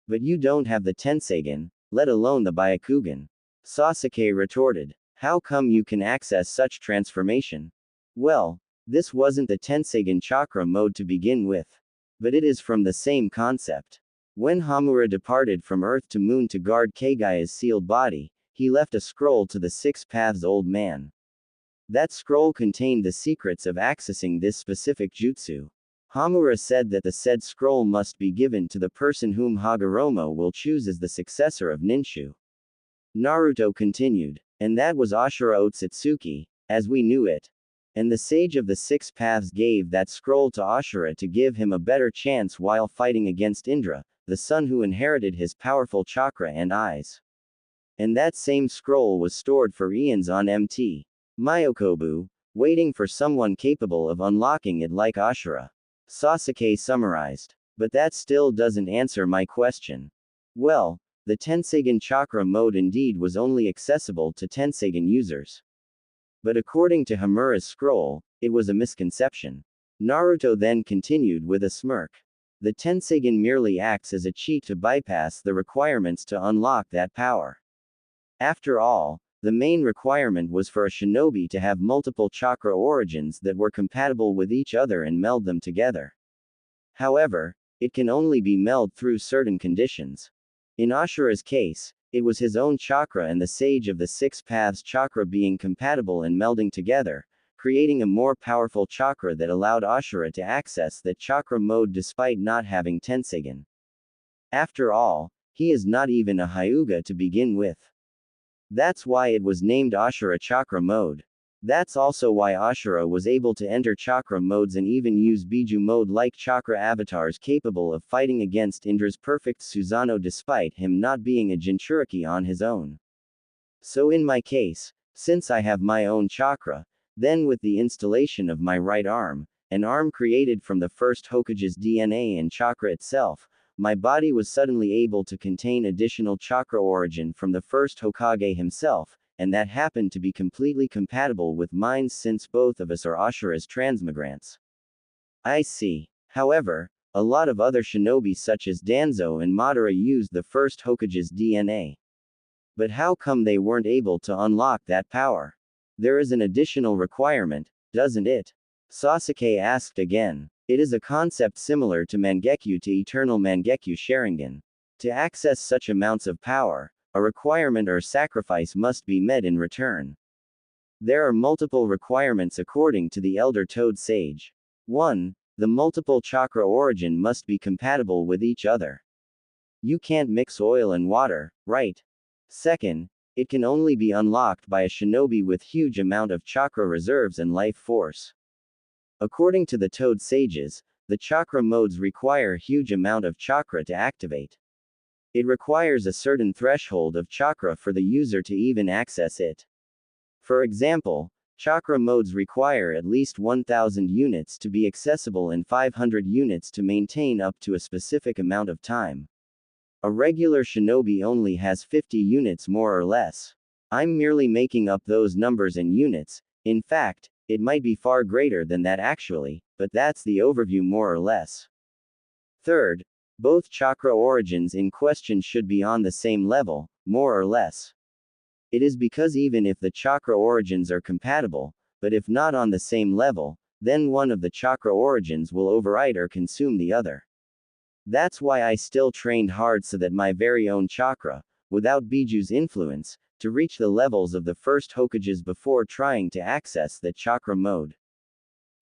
But you don't have the Tenseigen, let alone the Byakugan. Sasuke retorted. How come you can access such transformation? Well, this wasn't the Tenseigen chakra mode to begin with. But it is from the same concept. When Hamura departed from Earth to Moon to guard Kagaya's sealed body, he left a scroll to the Six Paths old man. That scroll contained the secrets of accessing this specific jutsu. Hamura said that the said scroll must be given to the person whom Hagoromo will choose as the successor of Ninshu. Naruto continued. And that was Ashura Otsutsuki, as we knew it. And the Sage of the Six Paths gave that scroll to Ashura to give him a better chance while fighting against Indra, the son who inherited his powerful chakra and eyes. And that same scroll was stored for eons on Mt. Myokobu, waiting for someone capable of unlocking it like Ashura. Sasuke summarized. But that still doesn't answer my question. Well, the Tenseigen chakra mode indeed was only accessible to Tenseigen users. But according to Hamura's scroll, it was a misconception. Naruto then continued with a smirk. The Tenseigen merely acts as a cheat to bypass the requirements to unlock that power. After all, the main requirement was for a shinobi to have multiple chakra origins that were compatible with each other and meld them together. However, it can only be melded through certain conditions. In Ashura's case, it was his own chakra and the Sage of the Six Paths chakra being compatible and melding together, creating a more powerful chakra that allowed Ashura to access that chakra mode despite not having Tenseigen. After all, he is not even a Hyuga to begin with. That's why it was named Ashura chakra mode. That's also why Ashura was able to enter chakra modes and even use Biju mode like chakra avatars capable of fighting against Indra's perfect Susanoo despite him not being a Jinchuriki on his own. So in my case, Since I have my own chakra, then with the installation of my right arm, an arm created from the first Hokage's DNA and chakra itself, my body was suddenly able to contain additional chakra origin from the first Hokage himself, and that happened to be completely compatible with mine's since both of us are Ashura's transmigrants. I see. However, a lot of other shinobi such as Danzo and Madara used the first Hokage's DNA. But how come they weren't able to unlock that power? There is an additional requirement, doesn't it? Sasuke asked again. It is a concept similar to Mangekyo to Eternal Mangekyo Sharingan. To access such amounts of power, a requirement or sacrifice must be met in return. There are multiple requirements according to the Elder Toad Sage. 1. The multiple chakra origin must be compatible with each other. You can't mix oil and water, right? Second, it can only be unlocked by a shinobi with huge amount of chakra reserves and life force. According to the Toad Sages, the chakra modes require huge amount of chakra to activate. It requires a certain threshold of chakra for the user to even access it. For example, chakra modes require at least 1000 units to be accessible and 500 units to maintain up to a specific amount of time. A regular shinobi only has 50 units more or less. I'm merely making up those numbers in units. In fact, it might be far greater than that actually, but that's the overview more or less. Third, both chakra origins in question should be on the same level, more or less. It is because even if the chakra origins are compatible, but if not on the same level, then one of the chakra origins will override or consume the other. That's why I still trained hard so that my very own chakra, without Biju's influence, to reach the levels of the first Hokages before trying to access the chakra mode.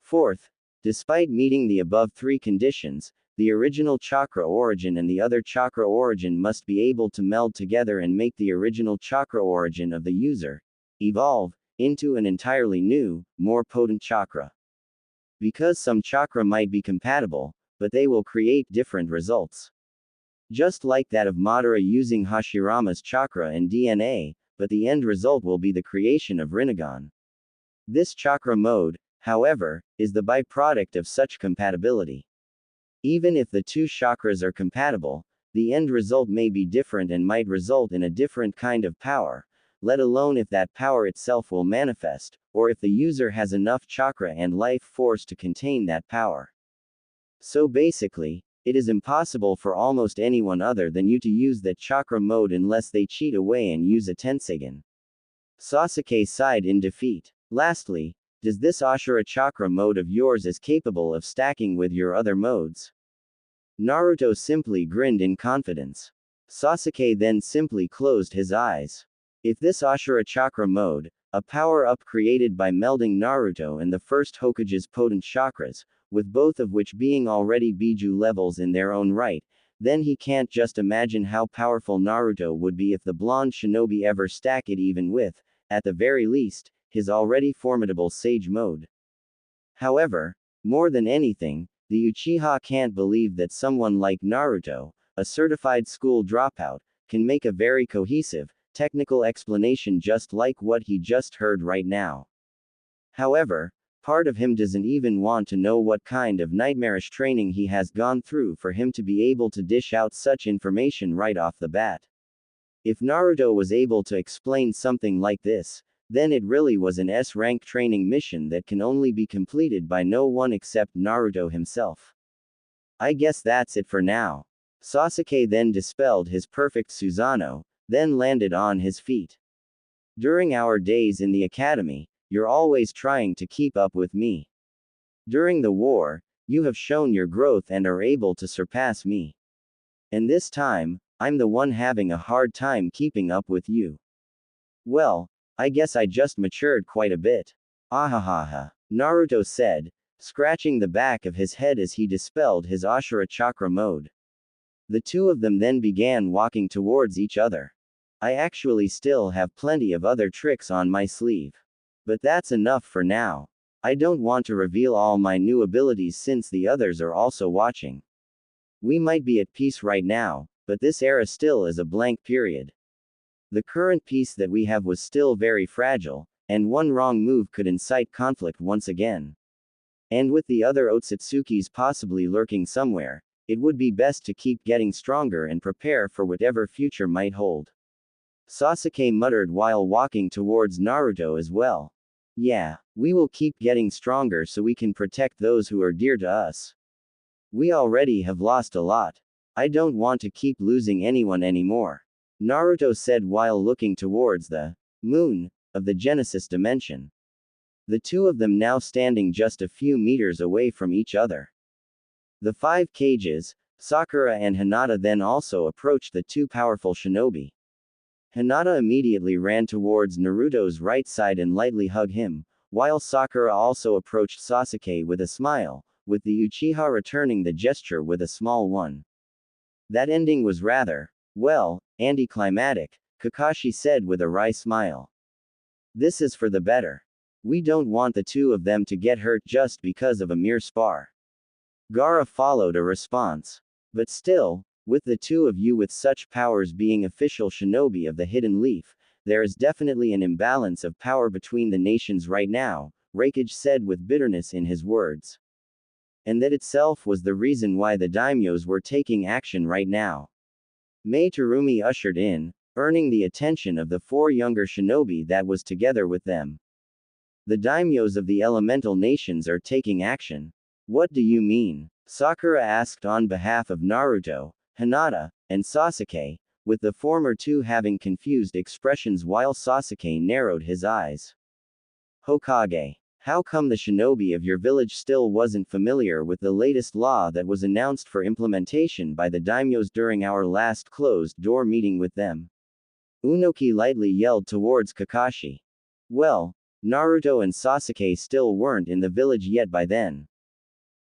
Fourth, despite meeting the above three conditions, the original chakra origin and the other chakra origin must be able to meld together and make the original chakra origin of the user evolve into an entirely new, more potent chakra. Because some chakra might be compatible, but they will create different results. Just like that of Madara using Hashirama's chakra and DNA, but the end result will be the creation of Rinnegan. This chakra mode, however, is the byproduct of such compatibility. Even if the two chakras are compatible, the end result may be different and might result in a different kind of power, let alone if that power itself will manifest, or if the user has enough chakra and life force to contain that power. So basically, it is impossible for almost anyone other than you to use that chakra mode unless they cheat away and use a Tenseigan. Sasuke sighed in defeat. Lastly, does this Ashura chakra mode of yours is capable of stacking with your other modes? Naruto simply grinned in confidence. Sasuke then simply closed his eyes. If this Ashura chakra mode, a power-up created by melding Naruto and the first Hokage's potent chakras, with both of which being already Biju levels in their own right, then he can't just imagine how powerful Naruto would be if the blonde shinobi ever stack it even with, at the very least, his already formidable sage mode. However, more than anything, the Uchiha can't believe that someone like Naruto, a certified school dropout, can make a very cohesive, technical explanation just like what he just heard right now. However, part of him doesn't even want to know what kind of nightmarish training he has gone through for him to be able to dish out such information right off the bat. If Naruto was able to explain something like this, then it really was an S-rank training mission that can only be completed by no one except Naruto himself. I guess that's it for now. Sasuke then dispelled his perfect Susanoo, then landed on his feet. During our days in the academy, you're always trying to keep up with me. During the war, you have shown your growth and are able to surpass me. And this time, I'm the one having a hard time keeping up with you. Well, I guess I just matured quite a bit. Ahahaha. Naruto said, scratching the back of his head as he dispelled his Ashura chakra mode. The two of them then began walking towards each other. I actually still have plenty of other tricks on my sleeve. But that's enough for now. I don't want to reveal all my new abilities since the others are also watching. We might be at peace right now, but this era still is a blank period. The current peace that we have was still very fragile, and one wrong move could incite conflict once again. And with the other Otsutsukis possibly lurking somewhere, it would be best to keep getting stronger and prepare for whatever future might hold. Sasuke muttered while walking towards Naruto as well. Yeah, we will keep getting stronger so we can protect those who are dear to us. We already have lost a lot. I don't want to keep losing anyone anymore. Naruto said while looking towards the moon of the Genesis dimension. The two of them now standing just a few meters away from each other. The 5 cages, Sakura and Hinata then also approached the two powerful shinobi. Hinata immediately ran towards Naruto's right side and lightly hugged him, while Sakura also approached Sasuke with a smile, with the Uchiha returning the gesture with a small one. That ending was rather, well, anticlimactic, Kakashi said with a wry smile. This is for the better. We don't want the two of them to get hurt just because of a mere spar. Gaara followed a response. But still, with the two of you with such powers being official shinobi of the Hidden Leaf, there is definitely an imbalance of power between the nations right now, Raikage said with bitterness in his words. And that itself was the reason why the daimyos were taking action right now. Mei Terumi ushered in, earning the attention of the 4 younger shinobi that was together with them. The daimyos of the elemental nations are taking action. What do you mean? Sakura asked on behalf of Naruto, Hinata, and Sasuke, with the former two having confused expressions while Sasuke narrowed his eyes. Hokage. How come the shinobi of your village still wasn't familiar with the latest law that was announced for implementation by the daimyos during our last closed-door meeting with them? Unoki lightly yelled towards Kakashi. Well, Naruto and Sasuke still weren't in the village yet by then.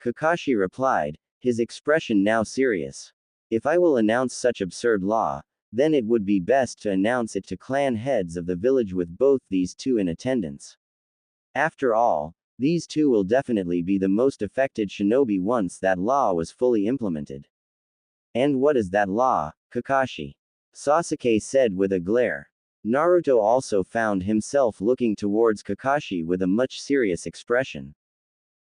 Kakashi replied, his expression now serious. If I will announce such absurd law, then it would be best to announce it to clan heads of the village with both these two in attendance. After all, these two will definitely be the most affected shinobi once that law was fully implemented. And what is that law, Kakashi? Sasuke said with a glare. Naruto also found himself looking towards Kakashi with a much serious expression.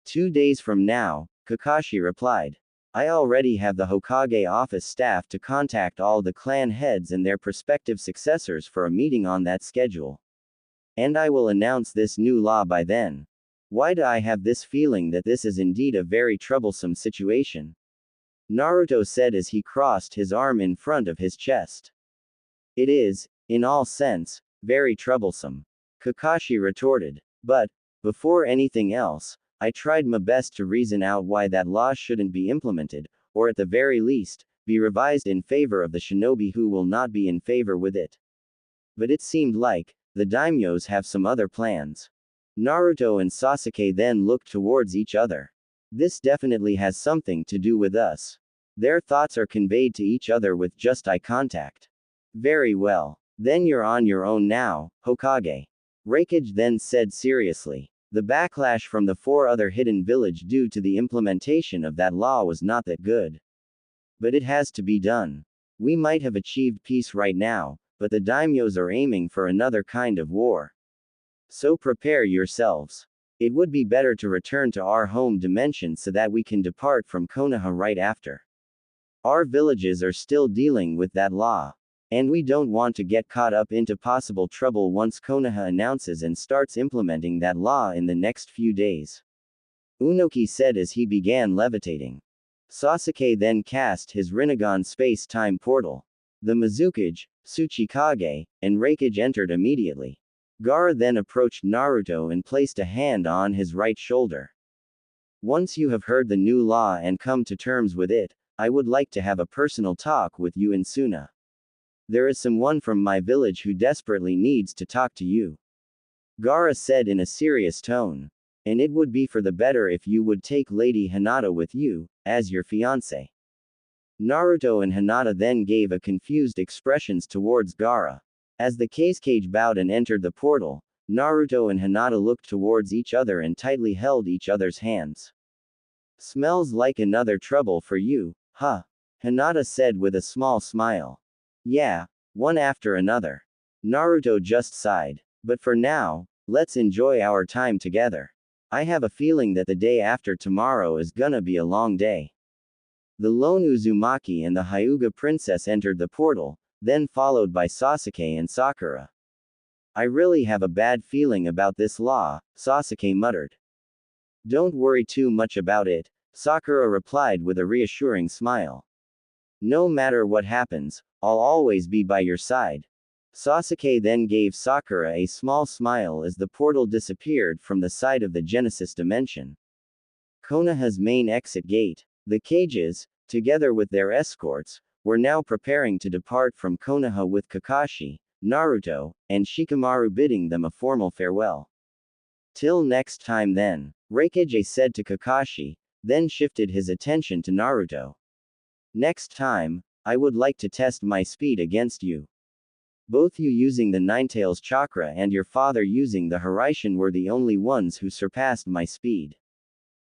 2 days from now, Kakashi replied. I already have the Hokage office staff to contact all the clan heads and their prospective successors for a meeting on that schedule. And I will announce this new law by then. Why do I have this feeling that this is indeed a very troublesome situation? Naruto said as he crossed his arm in front of his chest. It is, in all sense, very troublesome. Kakashi retorted. But, before anything else, I tried my best to reason out why that law shouldn't be implemented, or at the very least, be revised in favor of the shinobi who will not be in favor with it. But it seemed like, the daimyos have some other plans. Naruto and Sasuke then looked towards each other. This definitely has something to do with us. Their thoughts are conveyed to each other with just eye contact. Very well. Then you're on your own now, Hokage. Raikage then said seriously. The backlash from the 4 other hidden village due to the implementation of that law was not that good. But it has to be done. We might have achieved peace right now, but the daimyos are aiming for another kind of war. So prepare yourselves. It would be better to return to our home dimension so that we can depart from Konoha right after. Our villages are still dealing with that law. And we don't want to get caught up into possible trouble once Konoha announces and starts implementing that law in the next few days. Unoki said as he began levitating. Sasuke then cast his Rinnegan space-time portal. The Mizukage, Tsuchikage, and Raikage entered immediately. Gaara then approached Naruto and placed a hand on his right shoulder. Once you have heard the new law and come to terms with it, I would like to have a personal talk with you in Suna. There is someone from my village who desperately needs to talk to you. Gaara said in a serious tone. And it would be for the better if you would take Lady Hinata with you, as your fiancé. Naruto and Hinata then gave a confused expressions towards Gaara. As the cage bowed and entered the portal, Naruto and Hinata looked towards each other and tightly held each other's hands. Smells like another trouble for you, huh? Hinata said with a small smile. Yeah, one after another. Naruto just sighed. But for now, let's enjoy our time together. I have a feeling that the day after tomorrow is gonna be a long day. The lone Uzumaki and the Hyuga princess entered the portal, then followed by Sasuke and Sakura. I really have a bad feeling about this law, Sasuke muttered. Don't worry too much about it, Sakura replied with a reassuring smile. No matter what happens, I'll always be by your side. Sasuke then gave Sakura a small smile as the portal disappeared from the side of the Genesis dimension. Konoha's main exit gate. The cages, together with their escorts, were now preparing to depart from Konoha with Kakashi, Naruto, and Shikamaru bidding them a formal farewell. Till next time then, Raikage said to Kakashi, then shifted his attention to Naruto. Next time, I would like to test my speed against you. Both you using the Ninetales chakra and your father using the Hiraishin were the only ones who surpassed my speed.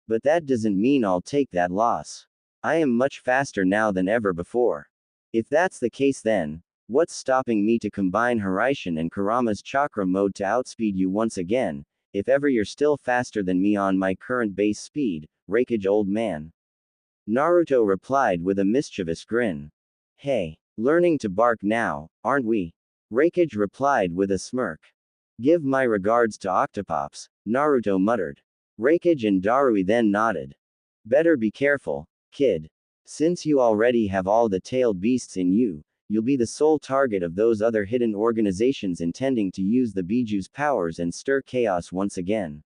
But that doesn't mean I'll take that loss. I am much faster now than ever before. If that's the case then, what's stopping me to combine Hiraishin and Kurama's chakra mode to outspeed you once again, if ever you're still faster than me on my current base speed, Raikage old man? Naruto replied with a mischievous grin. Hey, learning to bark now, aren't we? Raikage replied with a smirk. Give my regards to Octopops, Naruto muttered. Raikage and Darui then nodded. Better be careful, kid. Since you already have all the tailed beasts in you, you'll be the sole target of those other hidden organizations intending to use the Biju's powers and stir chaos once again.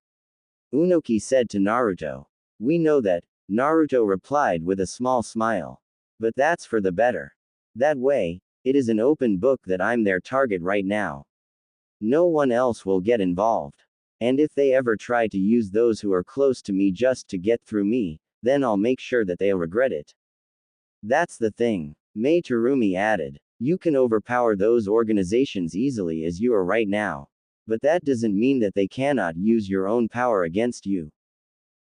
Unoki said to Naruto. We know that, Naruto replied with a small smile. But that's for the better. That way, it is an open book that I'm their target right now. No one else will get involved. And if they ever try to use those who are close to me just to get through me, then I'll make sure that they'll regret it. That's the thing, Mei Terumi added. You can overpower those organizations easily as you are right now. But that doesn't mean that they cannot use your own power against you.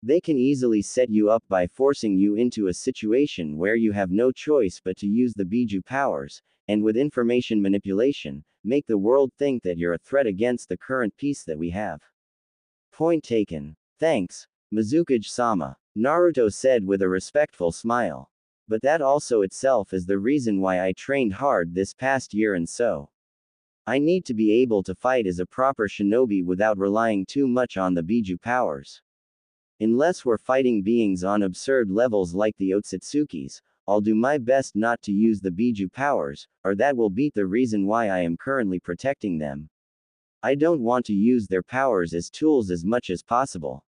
They can easily set you up by forcing you into a situation where you have no choice but to use the Biju powers, and with information manipulation, make the world think that you're a threat against the current peace that we have. Point taken. Thanks, Mizukage-sama, Naruto said with a respectful smile. But that also itself is the reason why I trained hard this past year and so. I need to be able to fight as a proper shinobi without relying too much on the Biju powers. Unless we're fighting beings on absurd levels like the Otsutsukis, I'll do my best not to use the Biju powers, or that will beat the reason why I am currently protecting them. I don't want to use their powers as tools as much as possible.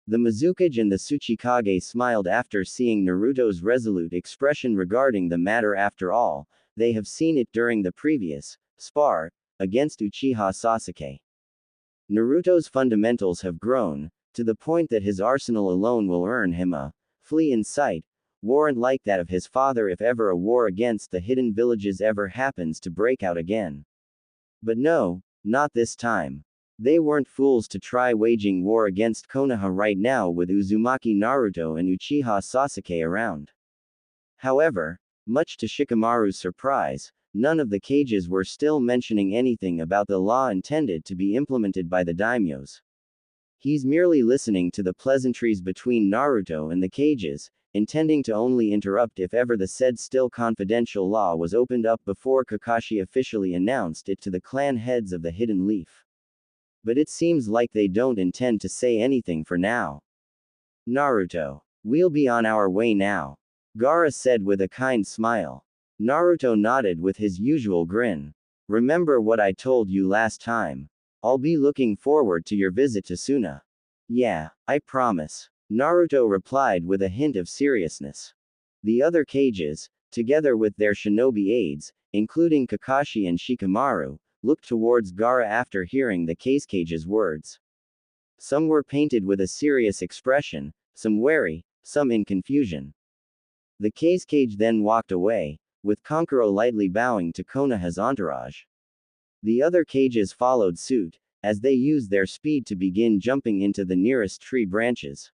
The Mizukage and the Tsuchikage smiled after seeing Naruto's resolute expression regarding the matter. After all, they have seen it during the previous spar against Uchiha Sasuke. Naruto's fundamentals have grown, to the point that his arsenal alone will earn him a flea in sight warrant like that of his father if ever a war against the hidden villages ever happens to break out again. But no, not this time. They weren't fools to try waging war against Konoha right now with Uzumaki Naruto and Uchiha Sasuke around. However, much to Shikamaru's surprise, none of the cages were still mentioning anything about the law intended to be implemented by the daimyos. He's merely listening to the pleasantries between Naruto and the cages, intending to only interrupt if ever the said still confidential law was opened up before Kakashi officially announced it to the clan heads of the Hidden Leaf. But it seems like they don't intend to say anything for now. Naruto. We'll be on our way now, Gaara said with a kind smile. Naruto nodded with his usual grin. Remember what I told you last time? I'll be looking forward to your visit to Suna. Yeah, I promise, Naruto replied with a hint of seriousness. The other cages, together with their shinobi aides, including Kakashi and Shikamaru, looked towards Gaara after hearing the cage's words. Some were painted with a serious expression, some wary, some in confusion. The cage then walked away, with Kankuro lightly bowing to Konoha's entourage. The other cages followed suit, as they used their speed to begin jumping into the nearest tree branches.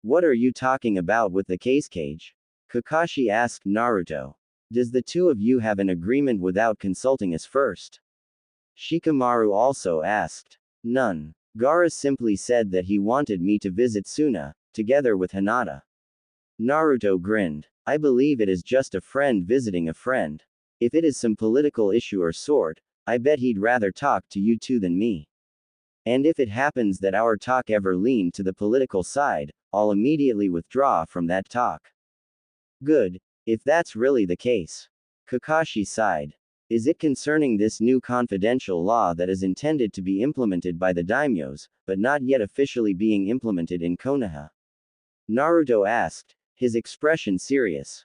What are you talking about with the cage? Kakashi asked Naruto. Does the two of you have an agreement without consulting us first? Shikamaru also asked. None. Gaara simply said that he wanted me to visit Suna, together with Hinata. Naruto grinned. I believe it is just a friend visiting a friend. If it is some political issue or sort, I bet he'd rather talk to you two than me. And if it happens that our talk ever leaned to the political side, I'll immediately withdraw from that talk. Good, if that's really the case. Kakashi sighed. Is it concerning this new confidential law that is intended to be implemented by the daimyos, but not yet officially being implemented in Konoha? Naruto asked, his expression serious.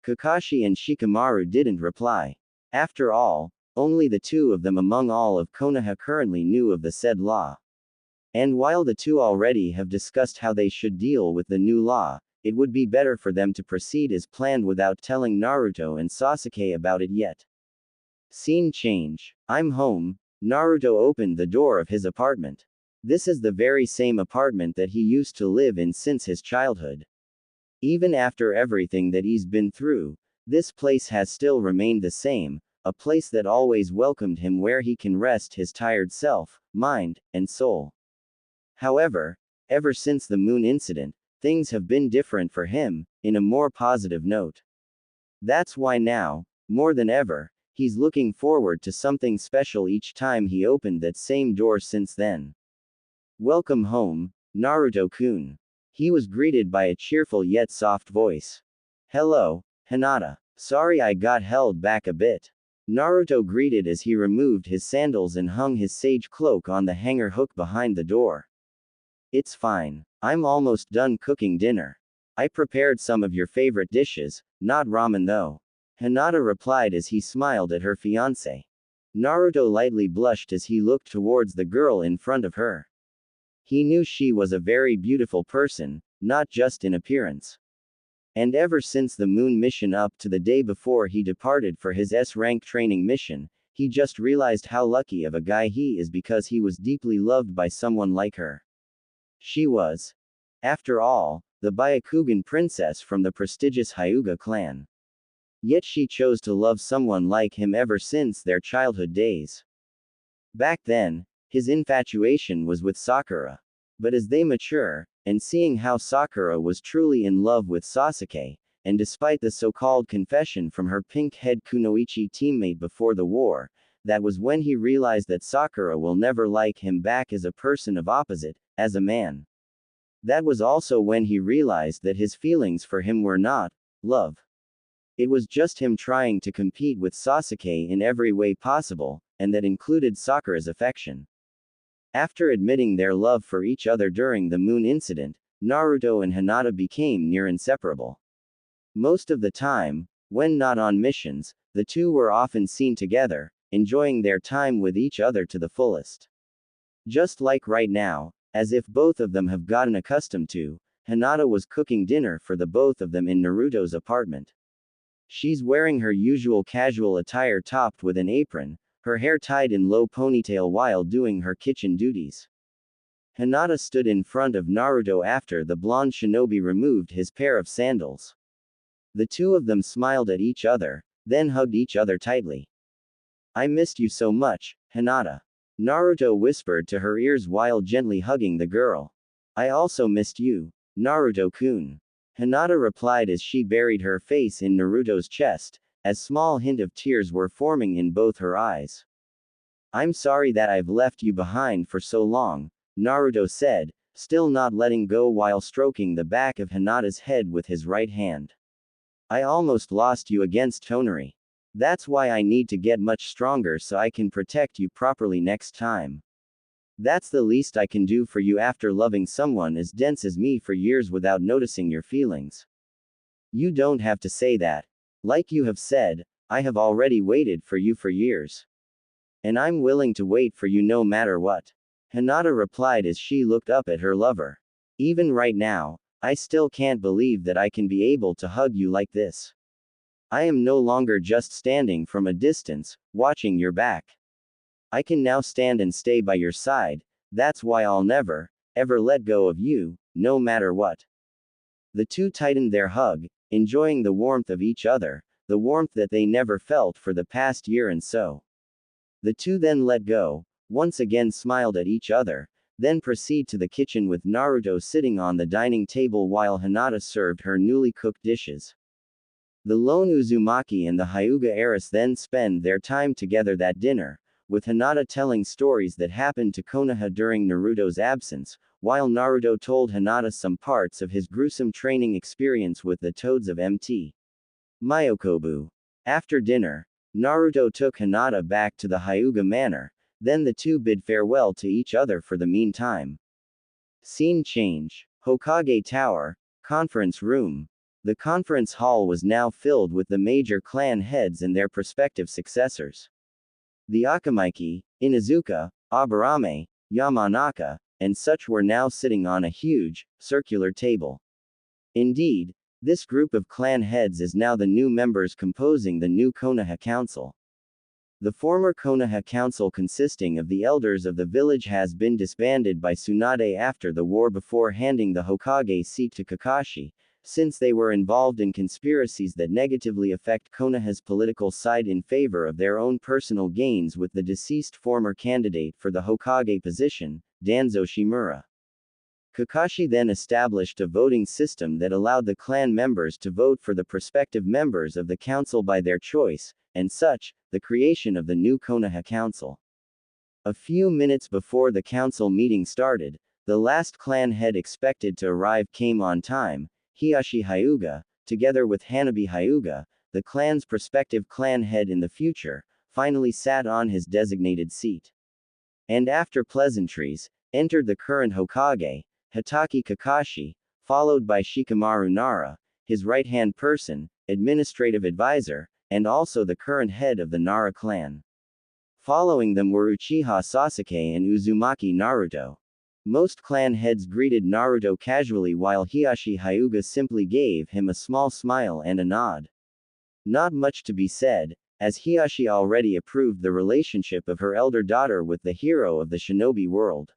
Kakashi and Shikamaru didn't reply. After all, only the two of them among all of Konoha currently knew of the said law. And while the two already have discussed how they should deal with the new law, it would be better for them to proceed as planned without telling Naruto and Sasuke about it yet. Scene change. I'm home. Naruto opened the door of his apartment. This is the very same apartment that he used to live in since his childhood. Even after everything that he's been through, this place has still remained the same, a place that always welcomed him where he can rest his tired self, mind, and soul. However, ever since the moon incident, things have been different for him, in a more positive note. That's why now, more than ever, he's looking forward to something special each time he opened that same door since then. Welcome home, Naruto-kun. He was greeted by a cheerful yet soft voice. Hello, Hinata. Sorry I got held back a bit. Naruto greeted as he removed his sandals and hung his sage cloak on the hanger hook behind the door. It's fine. I'm almost done cooking dinner. I prepared some of your favorite dishes, not ramen though. Hinata replied as he smiled at her fiancé. Naruto lightly blushed as he looked towards the girl in front of her. He knew she was a very beautiful person, not just in appearance. And ever since the moon mission up to the day before he departed for his S-rank training mission, he just realized how lucky of a guy he is because he was deeply loved by someone like her. She was, after all, the Byakugan princess from the prestigious Hyuga clan. Yet she chose to love someone like him ever since their childhood days. Back then, his infatuation was with Sakura. But as they mature, and seeing how Sakura was truly in love with Sasuke, and despite the so-called confession from her pink-head Kunoichi teammate before the war, that was when he realized that Sakura will never like him back as a person of opposite, as a man. That was also when he realized that his feelings for him were not love. It was just him trying to compete with Sasuke in every way possible, and that included Sakura's affection. After admitting their love for each other during the moon incident, Naruto and Hinata became near inseparable. Most of the time, when not on missions, the two were often seen together, enjoying their time with each other to the fullest. Just like right now, as if both of them have gotten accustomed to, Hinata was cooking dinner for the both of them in Naruto's apartment. She's wearing her usual casual attire topped with an apron, her hair tied in low ponytail while doing her kitchen duties. Hinata stood in front of Naruto after the blonde shinobi removed his pair of sandals. The two of them smiled at each other, then hugged each other tightly. I missed you so much, Hinata. Naruto whispered to her ears while gently hugging the girl. I also missed you, Naruto-kun. Hinata replied as she buried her face in Naruto's chest, as small hint of tears were forming in both her eyes. I'm sorry that I've left you behind for so long, Naruto said, still not letting go while stroking the back of Hinata's head with his right hand. I almost lost you against Tonari. That's why I need to get much stronger so I can protect you properly next time. That's the least I can do for you after loving someone as dense as me for years without noticing your feelings. You don't have to say that. Like you have said, I have already waited for you for years. And I'm willing to wait for you no matter what. Hinata replied as she looked up at her lover. Even right now, I still can't believe that I can be able to hug you like this. I am no longer just standing from a distance, watching your back. I can now stand and stay by your side, that's why I'll never, ever let go of you, no matter what. The two tightened their hug, enjoying the warmth of each other, the warmth that they never felt for the past year and so. The two then let go, once again smiled at each other, then proceed to the kitchen with Naruto sitting on the dining table while Hinata served her newly cooked dishes. The lone Uzumaki and the Hyuga heiress then spend their time together that dinner, with Hinata telling stories that happened to Konoha during Naruto's absence, while Naruto told Hinata some parts of his gruesome training experience with the toads of Mt. Myokobu. After dinner, Naruto took Hinata back to the Hyuga manor, then the two bid farewell to each other for the meantime. Scene change. Hokage Tower, conference room. The conference hall was now filled with the major clan heads and their prospective successors. The Akamaiki, Inuzuka, Aburame, Yamanaka, and such were now sitting on a huge, circular table. Indeed, this group of clan heads is now the new members composing the new Konoha Council. The former Konoha Council consisting of the elders of the village has been disbanded by Tsunade after the war before handing the Hokage seat to Kakashi, since they were involved in conspiracies that negatively affect Konoha's political side in favor of their own personal gains with the deceased former candidate for the Hokage position, Danzo Shimura. Kakashi then established a voting system that allowed the clan members to vote for the prospective members of the council by their choice, and such, the creation of the new Konoha Council. A few minutes before the council meeting started, the last clan head expected to arrive came on time. Hiashi Hyuga, together with Hanabi Hyuga, the clan's prospective clan head in the future, finally sat on his designated seat. And after pleasantries, entered the current Hokage, Hitaki Kakashi, followed by Shikamaru Nara, his right-hand person, administrative advisor, and also the current head of the Nara clan. Following them were Uchiha Sasuke and Uzumaki Naruto. Most clan heads greeted Naruto casually while Hiashi Hyuga simply gave him a small smile and a nod. Not much to be said, as Hiashi already approved the relationship of her elder daughter with the hero of the shinobi world.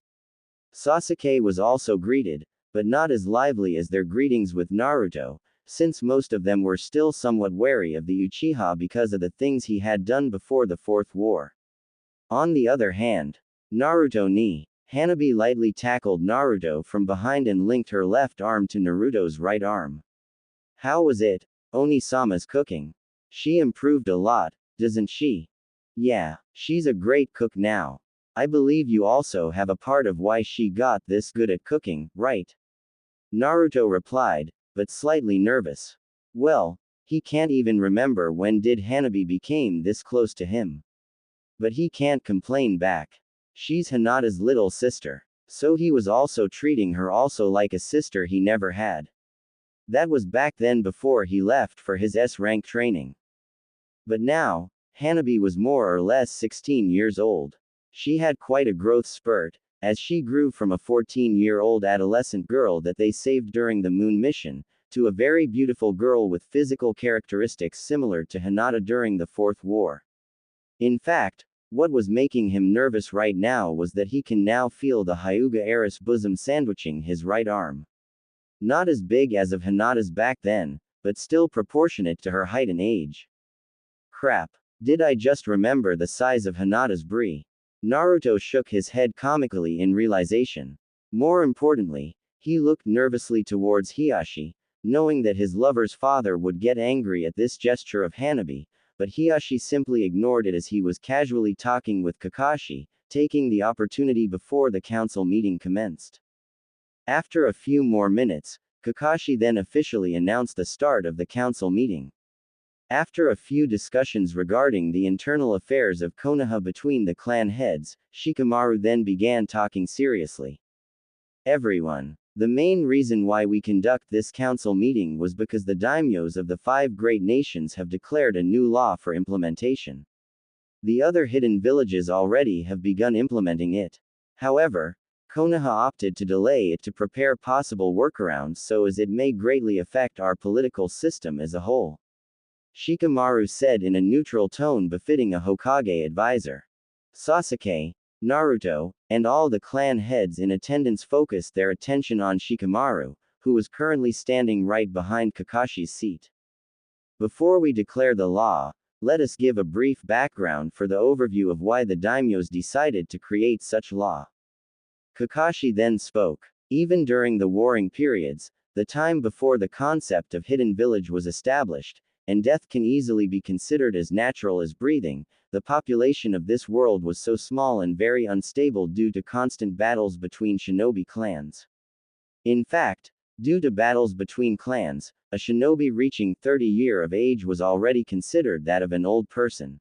Sasuke was also greeted, but not as lively as their greetings with Naruto, since most of them were still somewhat wary of the Uchiha because of the things he had done before the Fourth War. On the other hand, Naruto ni Hanabi lightly tackled Naruto from behind and linked her left arm to Naruto's right arm. How was it? Oni-sama's cooking. She improved a lot, doesn't she? Yeah, she's a great cook now. I believe you also have a part of why she got this good at cooking, right? Naruto replied, but slightly nervous. Well, he can't even remember when did Hanabi became this close to him. But he can't complain back. She's Hinata's little sister. So he was also treating her also like a sister he never had. That was back then before he left for his S-rank training. But now, Hanabi was more or less 16 years old. She had quite a growth spurt, as she grew from a 14-year-old adolescent girl that they saved during the Moon mission, to a very beautiful girl with physical characteristics similar to Hinata during the Fourth War. In fact, what was making him nervous right now was that he can now feel the Hyuga heiress bosom sandwiching his right arm. Not as big as of Hinata's back then, but still proportionate to her height and age. Crap. Did I just remember the size of Hinata's brie? Naruto shook his head comically in realization. More importantly, he looked nervously towards Hiashi, knowing that his lover's father would get angry at this gesture of Hanabi, but Hiashi simply ignored it as he was casually talking with Kakashi, taking the opportunity before the council meeting commenced. After a few more minutes, Kakashi then officially announced the start of the council meeting. After a few discussions regarding the internal affairs of Konoha between the clan heads, Shikamaru then began talking seriously. Everyone. The main reason why we conduct this council meeting was because the daimyos of the 5 great nations have declared a new law for implementation. The other hidden villages already have begun implementing it. However, Konoha opted to delay it to prepare possible workarounds so as it may greatly affect our political system as a whole. Shikamaru said in a neutral tone befitting a Hokage advisor. Sasuke, Naruto, and all the clan heads in attendance focused their attention on Shikamaru, who was currently standing right behind Kakashi's seat. Before we declare the law, let us give a brief background for the overview of why the daimyos decided to create such law. Kakashi then spoke. Even during the warring periods, the time before the concept of hidden village was established, and death can easily be considered as natural as breathing, the population of this world was so small and very unstable due to constant battles between shinobi clans. In fact, due to battles between clans, a shinobi reaching 30 years of age was already considered that of an old person.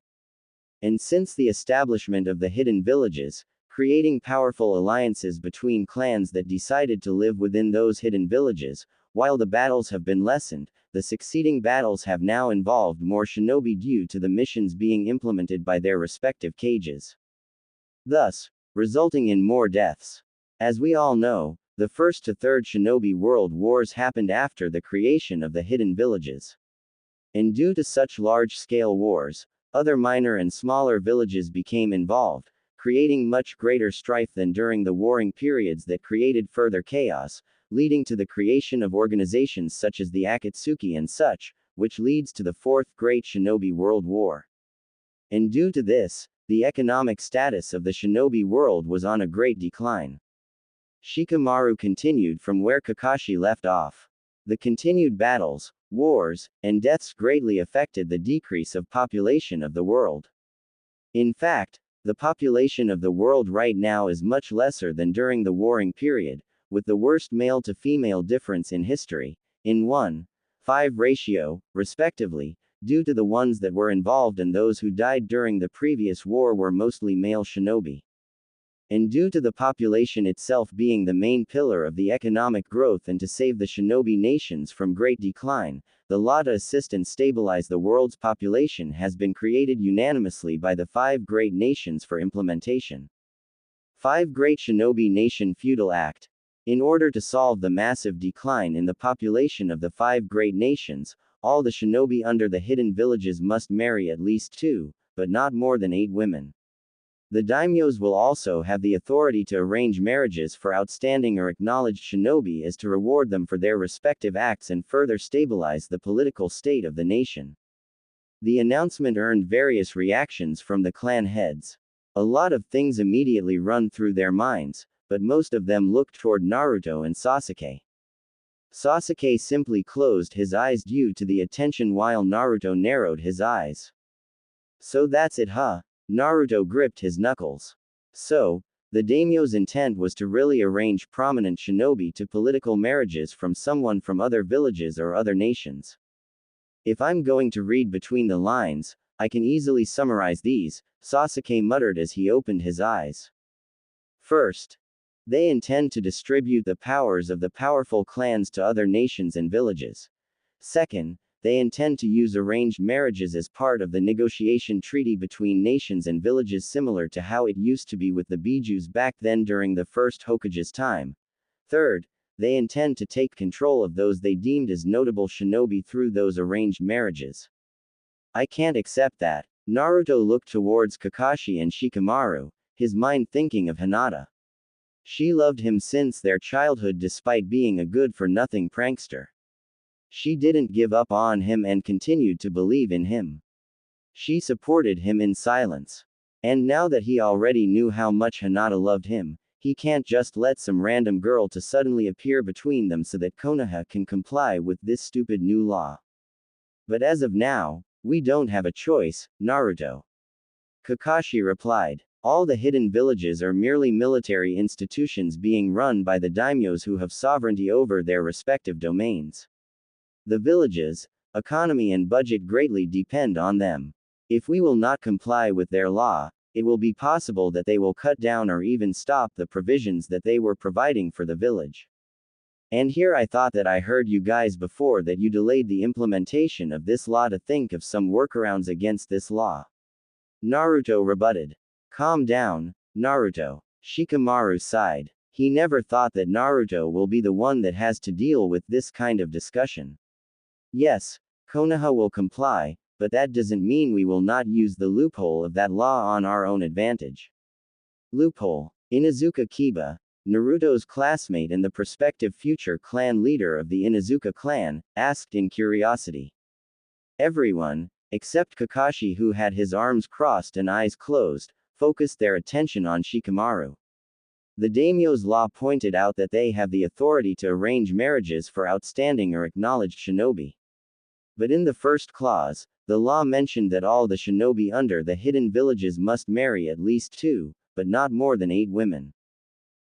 And since the establishment of the hidden villages, creating powerful alliances between clans that decided to live within those hidden villages, while the battles have been lessened, the succeeding battles have now involved more shinobi due to the missions being implemented by their respective cages, thus resulting in more deaths. As we all know, the First to Third Shinobi World Wars happened after the creation of the hidden villages. And due to such large-scale wars, other minor and smaller villages became involved, creating much greater strife than during the warring periods that created further chaos, leading to the creation of organizations such as the Akatsuki and such, which leads to the Fourth Great Shinobi World War. And due to this, the economic status of the shinobi world was on a great decline. Shikamaru continued from where Kakashi left off. The continued battles, wars, and deaths greatly affected the decrease of population of the world. In fact, the population of the world right now is much lesser than during the warring period, with the worst male to female difference in history, in 1:5 ratio, respectively, due to the ones that were involved and those who died during the previous war were mostly male shinobi. And due to the population itself being the main pillar of the economic growth and to save the shinobi nations from great decline, the law to assist and stabilize the world's population has been created unanimously by the 5 great nations for implementation. 5 Great Shinobi Nation Feudal Act. In order to solve the massive decline in the population of the 5 great nations, all the shinobi under the hidden villages must marry at least 2, but not more than 8 women. The daimyos will also have the authority to arrange marriages for outstanding or acknowledged shinobi as to reward them for their respective acts and further stabilize the political state of the nation. The announcement earned various reactions from the clan heads. A lot of things immediately run through their minds, but most of them looked toward Naruto and Sasuke. Sasuke simply closed his eyes due to the attention while Naruto narrowed his eyes. So that's it, huh? Naruto gripped his knuckles. So, the daimyo's intent was to really arrange prominent shinobi to political marriages from someone from other villages or other nations. If I'm going to read between the lines, I can easily summarize these, Sasuke muttered as he opened his eyes. First, they intend to distribute the powers of the powerful clans to other nations and villages. Second, they intend to use arranged marriages as part of the negotiation treaty between nations and villages similar to how it used to be with the Bijus back then during the first Hokage's time. Third, they intend to take control of those they deemed as notable shinobi through those arranged marriages. I can't accept that. Naruto looked towards Kakashi and Shikamaru, his mind thinking of Hinata. She loved him since their childhood despite being a good-for-nothing prankster. She didn't give up on him and continued to believe in him. She supported him in silence. And now that he already knew how much Hinata loved him, he can't just let some random girl to suddenly appear between them so that Konoha can comply with this stupid new law. But as of now, we don't have a choice, Naruto. Kakashi replied. All the hidden villages are merely military institutions being run by the daimyos who have sovereignty over their respective domains. The villages, economy and budget greatly depend on them. If we will not comply with their law, it will be possible that they will cut down or even stop the provisions that they were providing for the village. And here I thought that I heard you guys before that you delayed the implementation of this law to think of some workarounds against this law. Naruto rebutted. Calm down, Naruto. Shikamaru sighed. He never thought that Naruto will be the one that has to deal with this kind of discussion. Yes, Konoha will comply, but that doesn't mean we will not use the loophole of that law on our own advantage. Loophole. Inuzuka Kiba, Naruto's classmate and the prospective future clan leader of the Inuzuka clan, asked in curiosity. Everyone, except Kakashi, who had his arms crossed and eyes closed, focused their attention on Shikamaru. The daimyo's law pointed out that they have the authority to arrange marriages for outstanding or acknowledged shinobi. But in the first clause, the law mentioned that all the shinobi under the hidden villages must marry at least 2, but not more than 8 women.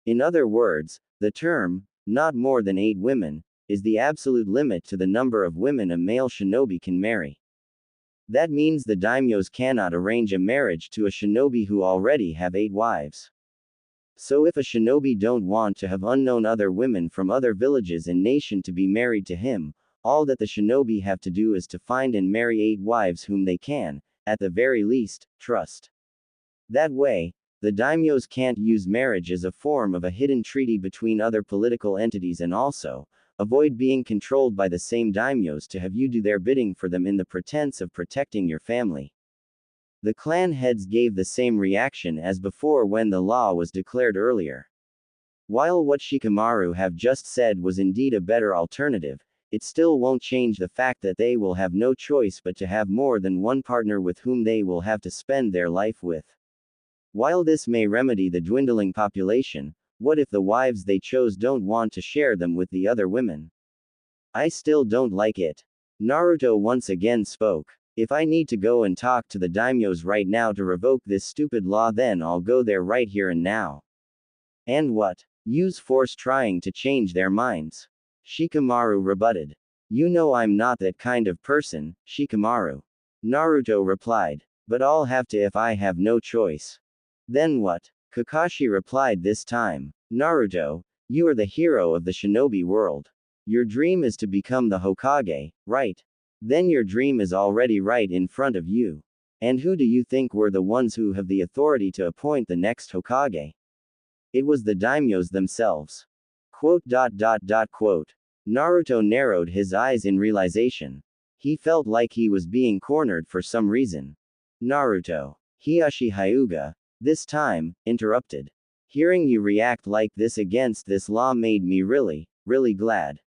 In other words, the term, not more than 8 women, is the absolute limit to the number of women a male shinobi can marry. That means the daimyos cannot arrange a marriage to a shinobi who already have 8 wives. So if a shinobi don't want to have unknown other women from other villages and nation to be married to him, all that the shinobi have to do is to find and marry 8 wives whom they can, at the very least, trust. That way, the daimyos can't use marriage as a form of a hidden treaty between other political entities and also, avoid being controlled by the same daimyos to have you do their bidding for them in the pretense of protecting your family. The clan heads gave the same reaction as before when the law was declared earlier. While what Shikamaru have just said was indeed a better alternative, it still won't change the fact that they will have no choice but to have more than one partner with whom they will have to spend their life with. While this may remedy the dwindling population, what if the wives they chose don't want to share them with the other women? I still don't like it. Naruto once again spoke. If I need to go and talk to the daimyos right now to revoke this stupid law, then I'll go there right here and now. And what? Use force trying to change their minds? Shikamaru rebutted. You know I'm not that kind of person, Shikamaru. Naruto replied. But I'll have to if I have no choice. Then what? Kakashi replied this time. Naruto, you are the hero of the shinobi world. Your dream is to become the Hokage, right? Then your dream is already right in front of you. And who do you think were the ones who have the authority to appoint the next Hokage? It was the daimyos themselves. Quote. Naruto narrowed his eyes in realization. He felt like he was being cornered for some reason. Naruto. Hiyashi Hyuga, this time, interrupted. Hearing you react like this against this law made me really, really glad.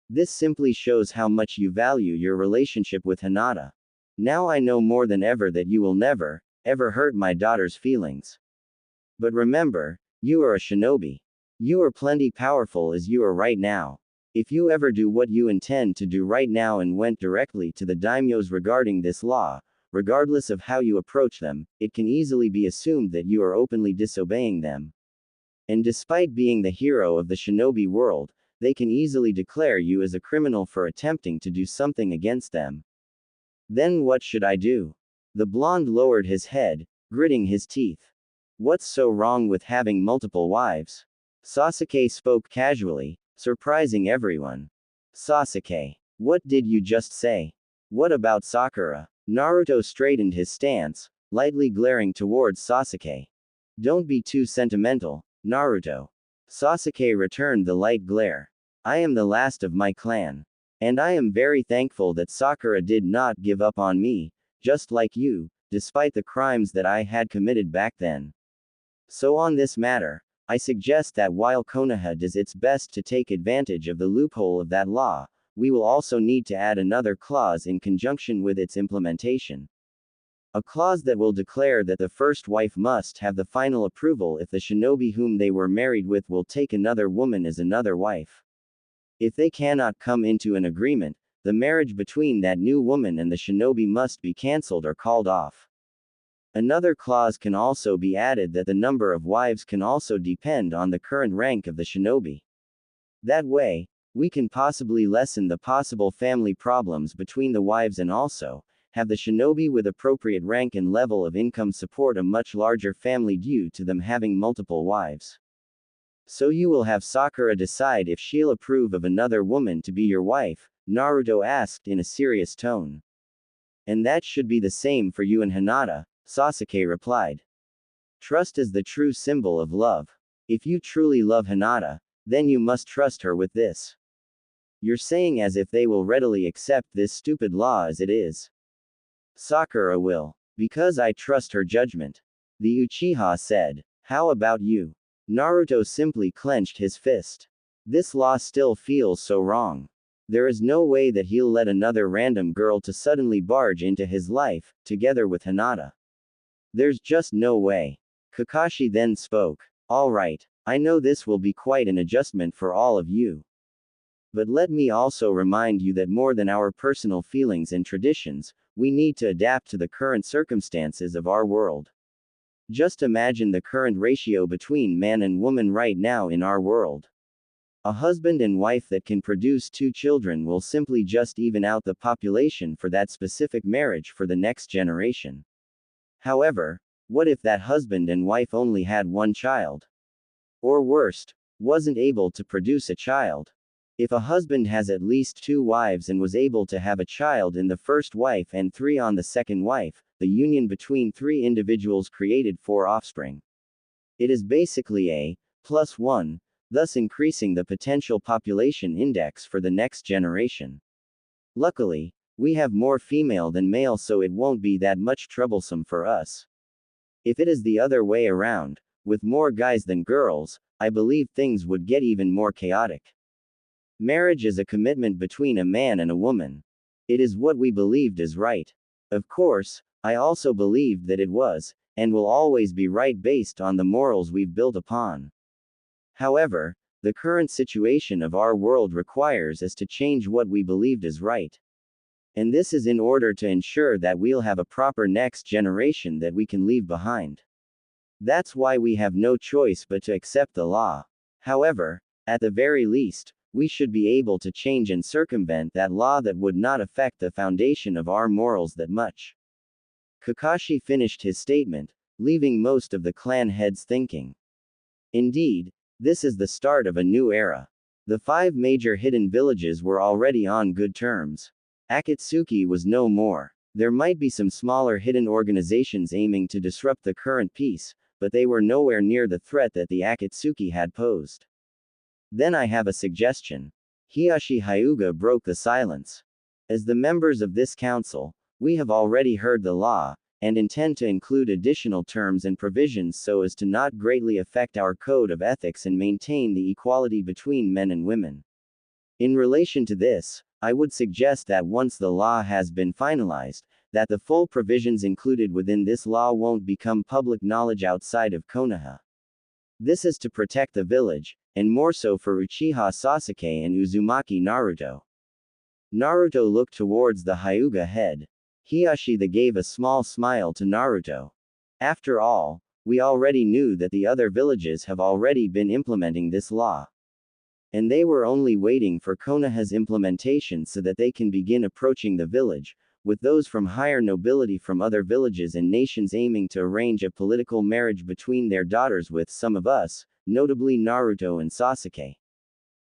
This simply shows how much you value your relationship with Hinata. Now I know more than ever that you will never, ever hurt my daughter's feelings. But remember, you are a shinobi. You are plenty powerful as you are right now. If you ever do what you intend to do right now and went directly to the daimyos regarding this law, regardless of how you approach them, it can easily be assumed that you are openly disobeying them. And despite being the hero of the shinobi world, they can easily declare you as a criminal for attempting to do something against them. Then what should I do? The blonde lowered his head, gritting his teeth. What's so wrong with having multiple wives? Sasuke spoke casually, surprising everyone. Sasuke, what did you just say? What about Sakura? Naruto straightened his stance, lightly glaring towards Sasuke. Don't be too sentimental, Naruto. Sasuke returned the light glare. I am the last of my clan. And I am very thankful that Sakura did not give up on me, just like you, despite the crimes that I had committed back then. So on this matter, I suggest that while Konoha does its best to take advantage of the loophole of that law, we will also need to add another clause in conjunction with its implementation. A clause that will declare that the first wife must have the final approval if the shinobi whom they were married with will take another woman as another wife. If they cannot come into an agreement, the marriage between that new woman and the shinobi must be cancelled or called off. Another clause can also be added that the number of wives can also depend on the current rank of the shinobi. That way, we can possibly lessen the possible family problems between the wives and also have the shinobi with appropriate rank and level of income support a much larger family due to them having multiple wives. So you will have Sakura decide if she'll approve of another woman to be your wife, Naruto asked in a serious tone. And that should be the same for you and Hinata, Sasuke replied. Trust is the true symbol of love. If you truly love Hinata, then you must trust her with this. You're saying as if they will readily accept this stupid law as it is. Sakura will. Because I trust her judgment. The Uchiha said. How about you? Naruto simply clenched his fist. This law still feels so wrong. There is no way that he'll let another random girl to suddenly barge into his life, together with Hinata. There's just no way. Kakashi then spoke. Alright, I know this will be quite an adjustment for all of you. But let me also remind you that more than our personal feelings and traditions, we need to adapt to the current circumstances of our world. Just imagine the current ratio between man and woman right now in our world. A husband and wife that can produce 2 children will simply just even out the population for that specific marriage for the next generation. However, what if that husband and wife only had 1 child? Or worst, wasn't able to produce a child? If a husband has at least 2 wives and was able to have a child in the first wife and 3 on the second wife, the union between 3 individuals created 4 offspring. It is basically a +1, thus increasing the potential population index for the next generation. Luckily, we have more female than male, so it won't be that much troublesome for us. If it is the other way around, with more guys than girls, I believe things would get even more chaotic. Marriage is a commitment between a man and a woman. It is what we believed is right. Of course, I also believed that it was, and will always be right based on the morals we've built upon. However, the current situation of our world requires us to change what we believed is right. And this is in order to ensure that we'll have a proper next generation that we can leave behind. That's why we have no choice but to accept the law. However, at the very least, we should be able to change and circumvent that law that would not affect the foundation of our morals that much. Kakashi finished his statement, leaving most of the clan heads thinking. Indeed, this is the start of a new era. The 5 major hidden villages were already on good terms. Akatsuki was no more. There might be some smaller hidden organizations aiming to disrupt the current peace, but they were nowhere near the threat that the Akatsuki had posed. Then I have a suggestion. Hiashi Hyuga broke the silence. As the members of this council, we have already heard the law, and intend to include additional terms and provisions so as to not greatly affect our code of ethics and maintain the equality between men and women. In relation to this, I would suggest that once the law has been finalized, that the full provisions included within this law won't become public knowledge outside of Konoha. This is to protect the village, and more so for Uchiha Sasuke and Uzumaki Naruto. Naruto looked towards the Hyuga head. Hiashi gave a small smile to Naruto. After all, we already knew that the other villages have already been implementing this law. And they were only waiting for Konoha's implementation so that they can begin approaching the village, with those from higher nobility from other villages and nations aiming to arrange a political marriage between their daughters with some of us, notably Naruto and Sasuke.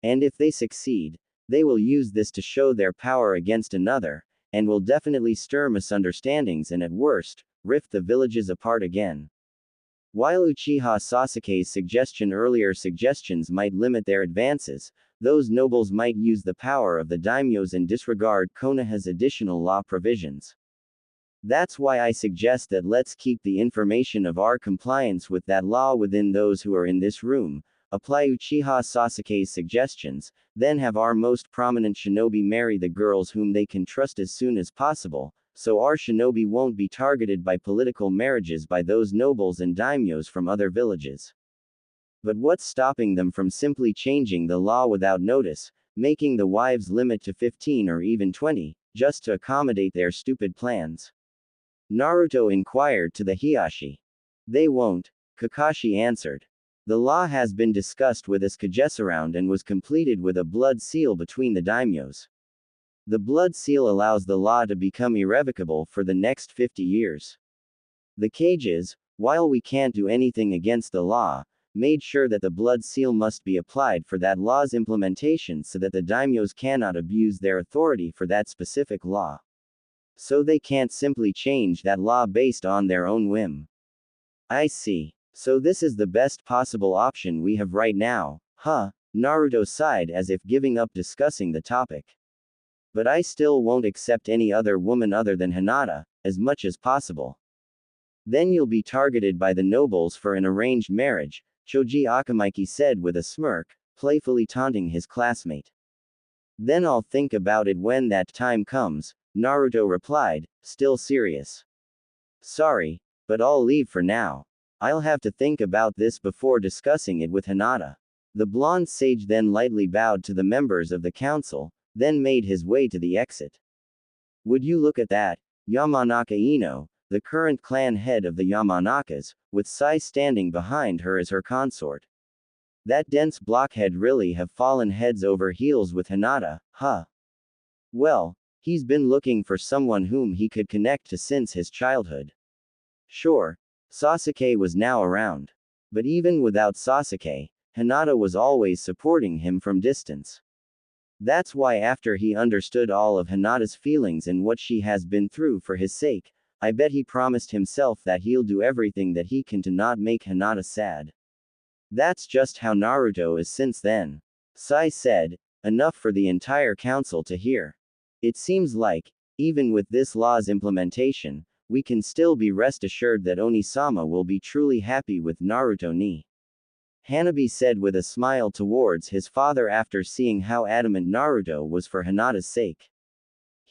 And if they succeed, they will use this to show their power against another, and will definitely stir misunderstandings and at worst, rift the villages apart again. While Uchiha Sasuke's earlier suggestions might limit their advances, those nobles might use the power of the daimyos and disregard Konoha's additional law provisions. That's why I suggest that let's keep the information of our compliance with that law within those who are in this room, apply Uchiha Sasuke's suggestions, then have our most prominent shinobi marry the girls whom they can trust as soon as possible, so our shinobi won't be targeted by political marriages by those nobles and daimyos from other villages. But what's stopping them from simply changing the law without notice, making the wives limit to 15 or even 20, just to accommodate their stupid plans? Naruto inquired to the Hiashi. They won't, Kakashi answered. The law has been discussed with us Kagesaround and was completed with a blood seal between the daimyos. The blood seal allows the law to become irrevocable for the next 50 years. The Kages, while we can't do anything against the law, made sure that the blood seal must be applied for that law's implementation so that the daimyos cannot abuse their authority for that specific law. So they can't simply change that law based on their own whim. I see. So this is the best possible option we have right now, huh? Naruto sighed as if giving up discussing the topic. But I still won't accept any other woman other than Hinata, as much as possible. Then you'll be targeted by the nobles for an arranged marriage, Choji Akamaiki said with a smirk, playfully taunting his classmate. Then I'll think about it when that time comes, Naruto replied, still serious. Sorry, but I'll leave for now. I'll have to think about this before discussing it with Hinata. The blonde sage then lightly bowed to the members of the council, then made his way to the exit. Would you look at that? Yamanaka Ino, the current clan head of the Yamanakas, with Sai standing behind her as her consort. That dense blockhead really have fallen heads over heels with Hinata, huh? Well, he's been looking for someone whom he could connect to since his childhood. Sure, Sasuke was now around. But even without Sasuke, Hinata was always supporting him from distance. That's why after he understood all of Hinata's feelings and what she has been through for his sake, I bet he promised himself that he'll do everything that he can to not make Hinata sad. That's just how Naruto is since then. Sai said, enough for the entire council to hear. It seems like, even with this law's implementation, we can still be rest assured that Onisama will be truly happy with Naruto ni. Hanabi said with a smile towards his father after seeing how adamant Naruto was for Hinata's sake.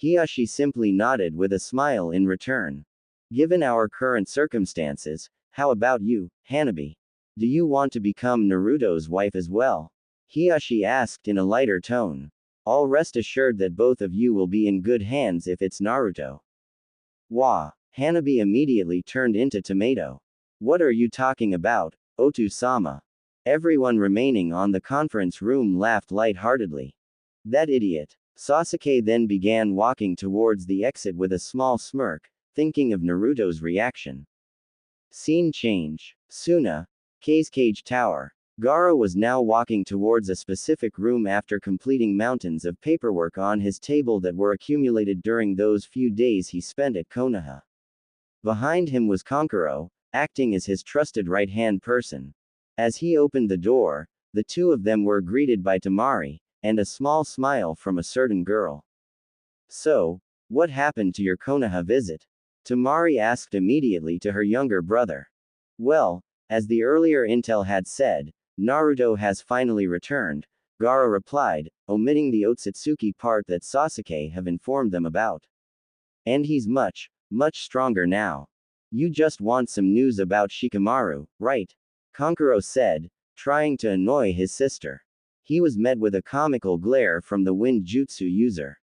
Hiyashi simply nodded with a smile in return. Given our current circumstances, how about you, Hanabi? Do you want to become Naruto's wife as well? Hiyashi asked in a lighter tone. I'll rest assured that both of you will be in good hands if it's Naruto. Wah! Hanabi immediately turned into tomato. What are you talking about, Otu-sama? Everyone remaining on the conference room laughed light-heartedly. That idiot. Sasuke then began walking towards the exit with a small smirk, thinking of Naruto's reaction. Scene change. Suna. Kei's cage tower. Gaara was now walking towards a specific room after completing mountains of paperwork on his table that were accumulated during those few days he spent at Konoha. Behind him was Kankuro, acting as his trusted right-hand person. As he opened the door, the two of them were greeted by Tamari, and a small smile from a certain girl. So, what happened to your Konoha visit? Tamari asked immediately to her younger brother. Well, as the earlier intel had said, Naruto has finally returned, Gaara replied, omitting the Otsutsuki part that Sasuke have informed them about. And he's much, much stronger now. You just want some news about Shikamaru, right? Kankuro said, trying to annoy his sister. He was met with a comical glare from the wind jutsu user.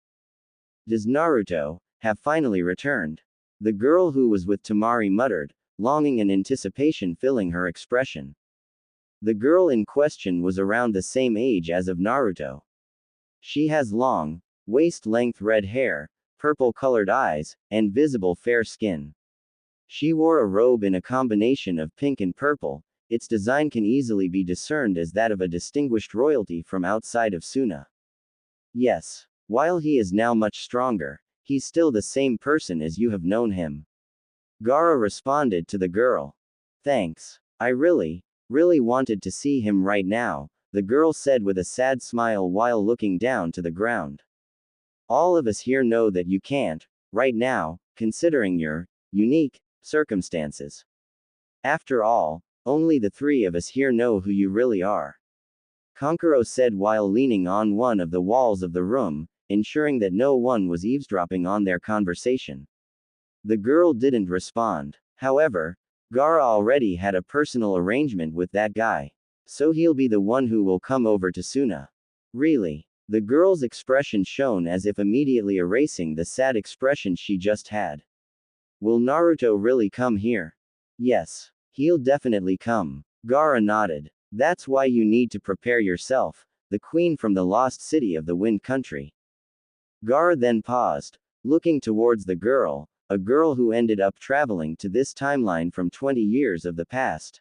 Does Naruto have finally returned? The girl who was with Tamari muttered, longing and anticipation filling her expression. The girl in question was around the same age as of Naruto. She has long, waist-length red hair, purple-colored eyes, and visible fair skin. She wore a robe in a combination of pink and purple. Its design can easily be discerned as that of a distinguished royalty from outside of Suna. Yes, while he is now much stronger, he's still the same person as you have known him. Gaara responded to the girl. Thanks. I really wanted to see him right now, the girl said with a sad smile while looking down to the ground. All of us here know that you can't, right now, considering your unique circumstances. After all, only the three of us here know who you really are. Kankuro said while leaning on one of the walls of the room, ensuring that no one was eavesdropping on their conversation. The girl didn't respond. However, Gaara already had a personal arrangement with that guy. So he'll be the one who will come over to Suna. Really? The girl's expression shone as if immediately erasing the sad expression she just had. Will Naruto really come here? Yes. He'll definitely come. Gaara nodded. That's why you need to prepare yourself, the queen from the lost city of the Wind Country. Gaara then paused, looking towards the girl, a girl who ended up traveling to this timeline from 20 years of the past.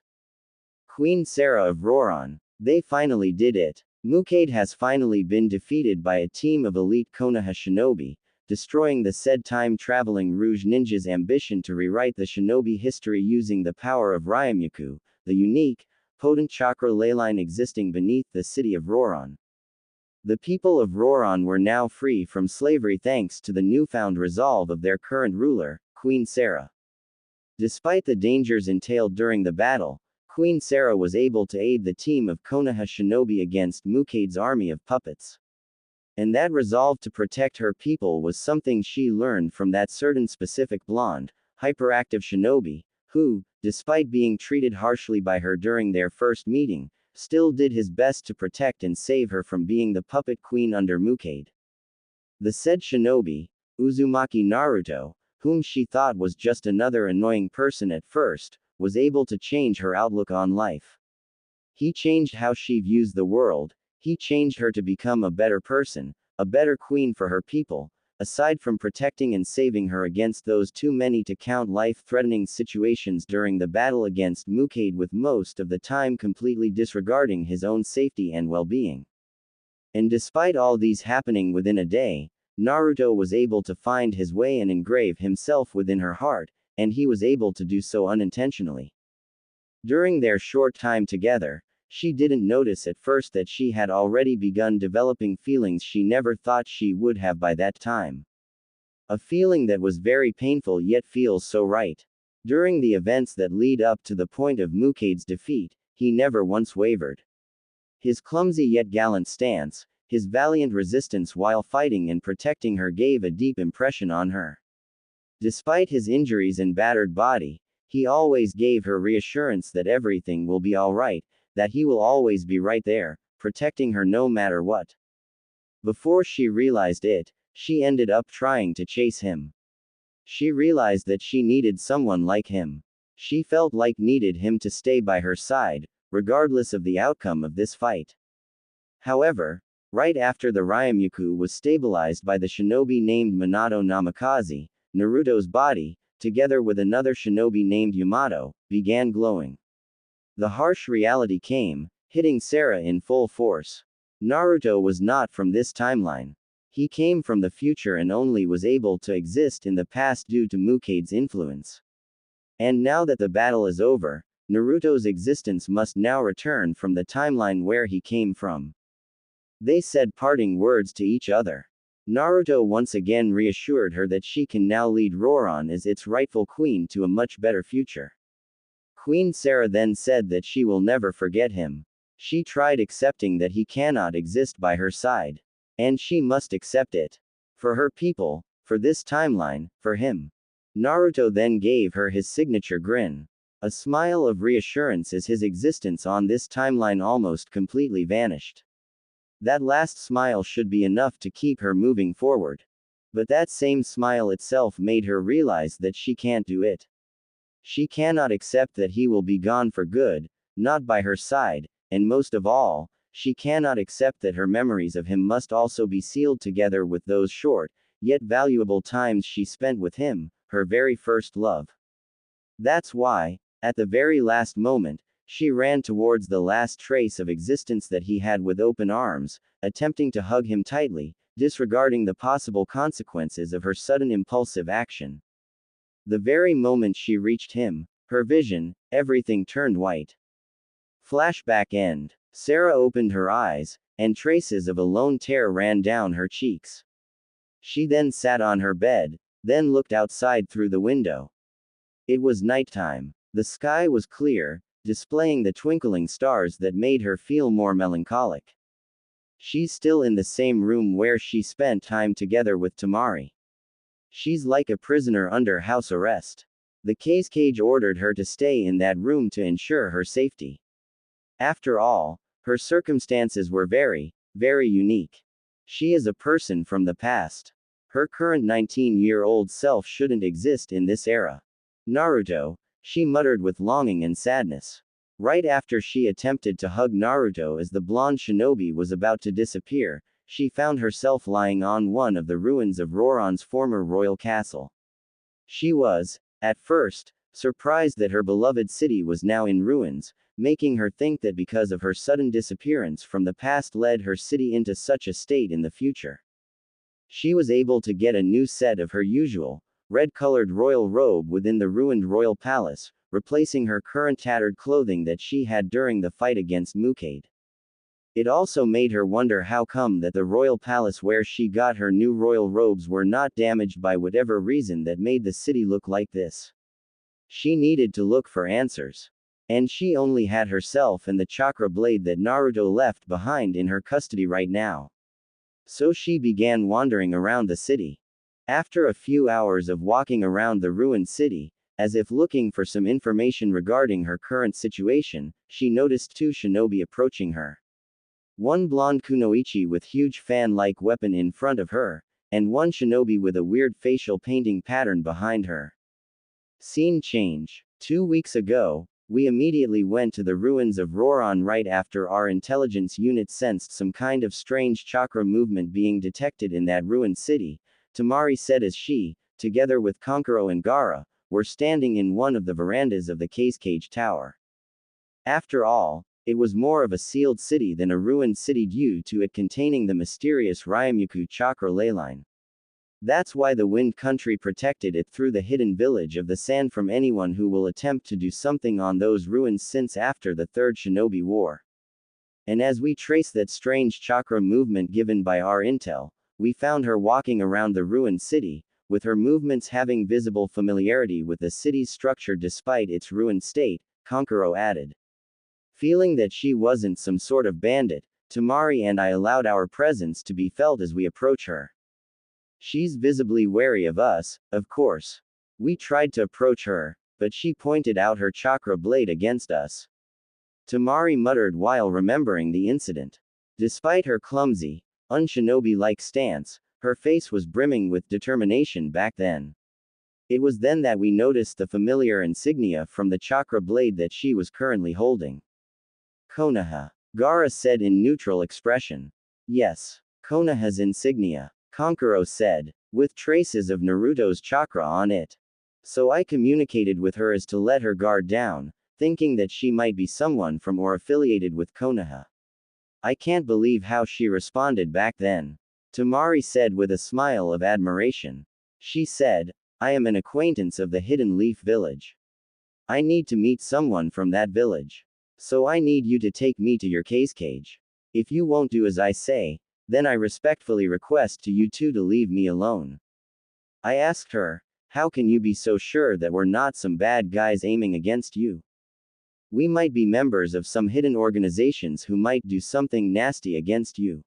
Queen Sara of Roran. They finally did it. Mukade has finally been defeated by a team of elite Konoha shinobi, destroying the said time-traveling Rouge Ninja's ambition to rewrite the shinobi history using the power of Ryamyaku, the unique, potent chakra ley line existing beneath the city of Roran. The people of Roran were now free from slavery thanks to the newfound resolve of their current ruler, Queen Sara. Despite the dangers entailed during the battle, Queen Sara was able to aid the team of Konoha shinobi against Mukade's army of puppets. And that resolve to protect her people was something she learned from that certain specific blonde, hyperactive shinobi, who, despite being treated harshly by her during their first meeting, still did his best to protect and save her from being the puppet queen under Mukade. The said shinobi, Uzumaki Naruto, whom she thought was just another annoying person at first, was able to change her outlook on life. He changed how she views the world. He changed her to become a better person, a better queen for her people, aside from protecting and saving her against those too many to count life-threatening situations during the battle against Mukade, with most of the time completely disregarding his own safety and well-being. And despite all these happening within a day, Naruto was able to find his way and engrave himself within her heart, and he was able to do so unintentionally. During their short time together, she didn't notice at first that she had already begun developing feelings she never thought she would have by that time. A feeling that was very painful yet feels so right. During the events that lead up to the point of Mukade's defeat, he never once wavered. His clumsy yet gallant stance, his valiant resistance while fighting and protecting her gave a deep impression on her. Despite his injuries and battered body, he always gave her reassurance that everything will be alright, that he will always be right there, protecting her no matter what. Before she realized it, she ended up trying to chase him. She realized that she needed someone like him. She felt like needed him to stay by her side, regardless of the outcome of this fight. However, right after the Ryumyaku was stabilized by the shinobi named Minato Namikaze, Naruto's body, together with another shinobi named Yamato, began glowing. The harsh reality came, hitting Sara in full force. Naruto was not from this timeline. He came from the future and only was able to exist in the past due to Mukade's influence. And now that the battle is over, Naruto's existence must now return from the timeline where he came from. They said parting words to each other. Naruto once again reassured her that she can now lead Roran as its rightful queen to a much better future. Queen Sara then said that she will never forget him. She tried accepting that he cannot exist by her side. And she must accept it. For her people, for this timeline, for him. Naruto then gave her his signature grin. A smile of reassurance as his existence on this timeline almost completely vanished. That last smile should be enough to keep her moving forward. But that same smile itself made her realize that she can't do it. She cannot accept that he will be gone for good, not by her side, and most of all, she cannot accept that her memories of him must also be sealed together with those short, yet valuable times she spent with him, her very first love. That's why, at the very last moment, she ran towards the last trace of existence that he had with open arms, attempting to hug him tightly, disregarding the possible consequences of her sudden impulsive action. The very moment she reached him, her vision, everything turned white. Flashback end. Sara opened her eyes, and traces of a lone tear ran down her cheeks. She then sat on her bed, then looked outside through the window. It was nighttime. The sky was clear, displaying the twinkling stars that made her feel more melancholic. She's still in the same room where she spent time together with Tamari. She's like a prisoner under house arrest. The cage ordered her to stay in that room to ensure her safety. After all, her circumstances were very, very unique. She is a person from the past. Her current 19-year-old self shouldn't exist in this era. Naruto, she muttered with longing and sadness. Right after she attempted to hug Naruto as the blonde shinobi was about to disappear, she found herself lying on one of the ruins of Roran's former royal castle. She was, at first, surprised that her beloved city was now in ruins, making her think that because of her sudden disappearance from the past led her city into such a state in the future. She was able to get a new set of her usual, red-colored royal robe within the ruined royal palace, replacing her current tattered clothing that she had during the fight against Mukade. It also made her wonder how come that the royal palace where she got her new royal robes were not damaged by whatever reason that made the city look like this. She needed to look for answers. And she only had herself and the chakra blade that Naruto left behind in her custody right now. So she began wandering around the city. After a few hours of walking around the ruined city, as if looking for some information regarding her current situation, she noticed two shinobi approaching her. One blonde kunoichi with huge fan-like weapon in front of her, and one shinobi with a weird facial painting pattern behind her. Scene change. 2 weeks ago, we immediately went to the ruins of Roran right after our intelligence unit sensed some kind of strange chakra movement being detected in that ruined city, Tamari said as she, together with Konkuro and Gaara, were standing in one of the verandas of the cage tower. After all, it was more of a sealed city than a ruined city due to it containing the mysterious Ryamyuku chakra ley line. That's why the Wind Country protected it through the hidden village of the sand from anyone who will attempt to do something on those ruins since after the Third Shinobi War. And as we trace that strange chakra movement given by our intel, we found her walking around the ruined city, with her movements having visible familiarity with the city's structure despite its ruined state, Konkuro added. Feeling that she wasn't some sort of bandit, Tamari and I allowed our presence to be felt as we approach her. She's visibly wary of us, of course. We tried to approach her, but she pointed out her chakra blade against us. Tamari muttered while remembering the incident. Despite her clumsy, unshinobi-like stance, her face was brimming with determination back then. It was then that we noticed the familiar insignia from the chakra blade that she was currently holding. Konoha. Gaara said in neutral expression. Yes. Konoha's insignia. Konkuro said, with traces of Naruto's chakra on it. So I communicated with her as to let her guard down, thinking that she might be someone from or affiliated with Konoha. I can't believe how she responded back then. Tamari said with a smile of admiration. She said, I am an acquaintance of the Hidden Leaf Village. I need to meet someone from that village. So I need you to take me to your cage. If you won't do as I say, then I respectfully request to you two to leave me alone. I asked her, how can you be so sure that we're not some bad guys aiming against you? We might be members of some hidden organizations who might do something nasty against you.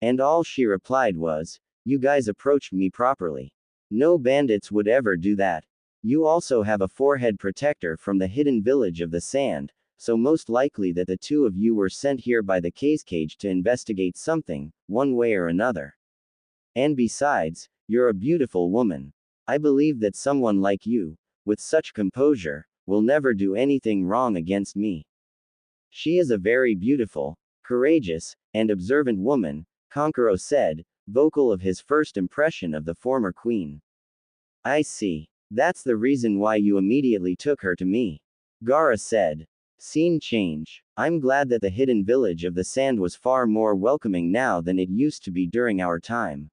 And all she replied was, you guys approached me properly. No bandits would ever do that. You also have a forehead protector from the hidden village of the sand, so most likely that the two of you were sent here by the cage to investigate something, one way or another. And besides, you're a beautiful woman. I believe that someone like you, with such composure, will never do anything wrong against me. She is a very beautiful, courageous, and observant woman, Konkuro said, vocal of his first impression of the former queen. I see. That's the reason why you immediately took her to me. Gaara said. Scene change. I'm glad that the hidden village of the sand was far more welcoming now than it used to be during our time.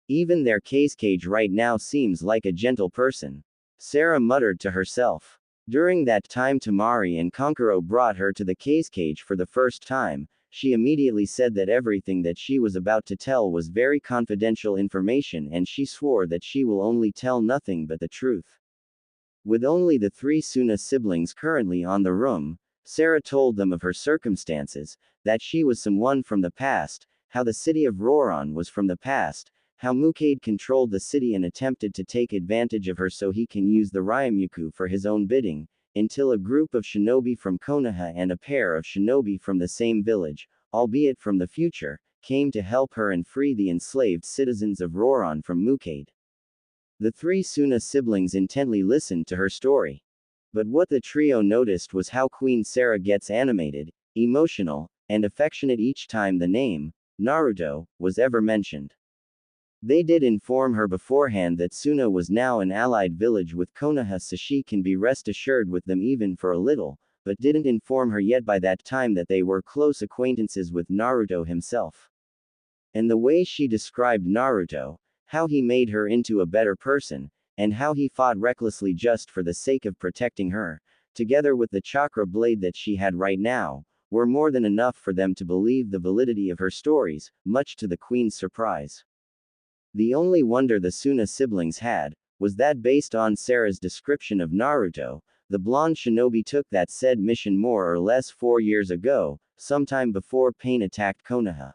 Even their cage right now seems like a gentle person. Sara muttered to herself. During that time Tamari and Konkuro brought her to the cage for the first time. She immediately said that everything that she was about to tell was very confidential information and she swore that she will only tell nothing but the truth. With only the three Suna siblings currently on the room, Sara told them of her circumstances, that she was someone from the past, how the city of Roran was from the past, how Mukade controlled the city and attempted to take advantage of her so he can use the Ryamyuku for his own bidding, until a group of shinobi from Konoha and a pair of shinobi from the same village, albeit from the future, came to help her and free the enslaved citizens of Roran from Mukade. The three Suna siblings intently listened to her story. But what the trio noticed was how Queen Sara gets animated, emotional, and affectionate each time the name, Naruto, was ever mentioned. They did inform her beforehand that Suna was now an allied village with Konoha so she can be rest assured with them even for a little, but didn't inform her yet by that time that they were close acquaintances with Naruto himself. And the way she described Naruto, how he made her into a better person, and how he fought recklessly just for the sake of protecting her, together with the chakra blade that she had right now, were more than enough for them to believe the validity of her stories, much to the queen's surprise. The only wonder the Suna siblings had, was that based on Sara's description of Naruto, the blonde shinobi took that said mission more or less 4 years ago, sometime before Pain attacked Konoha.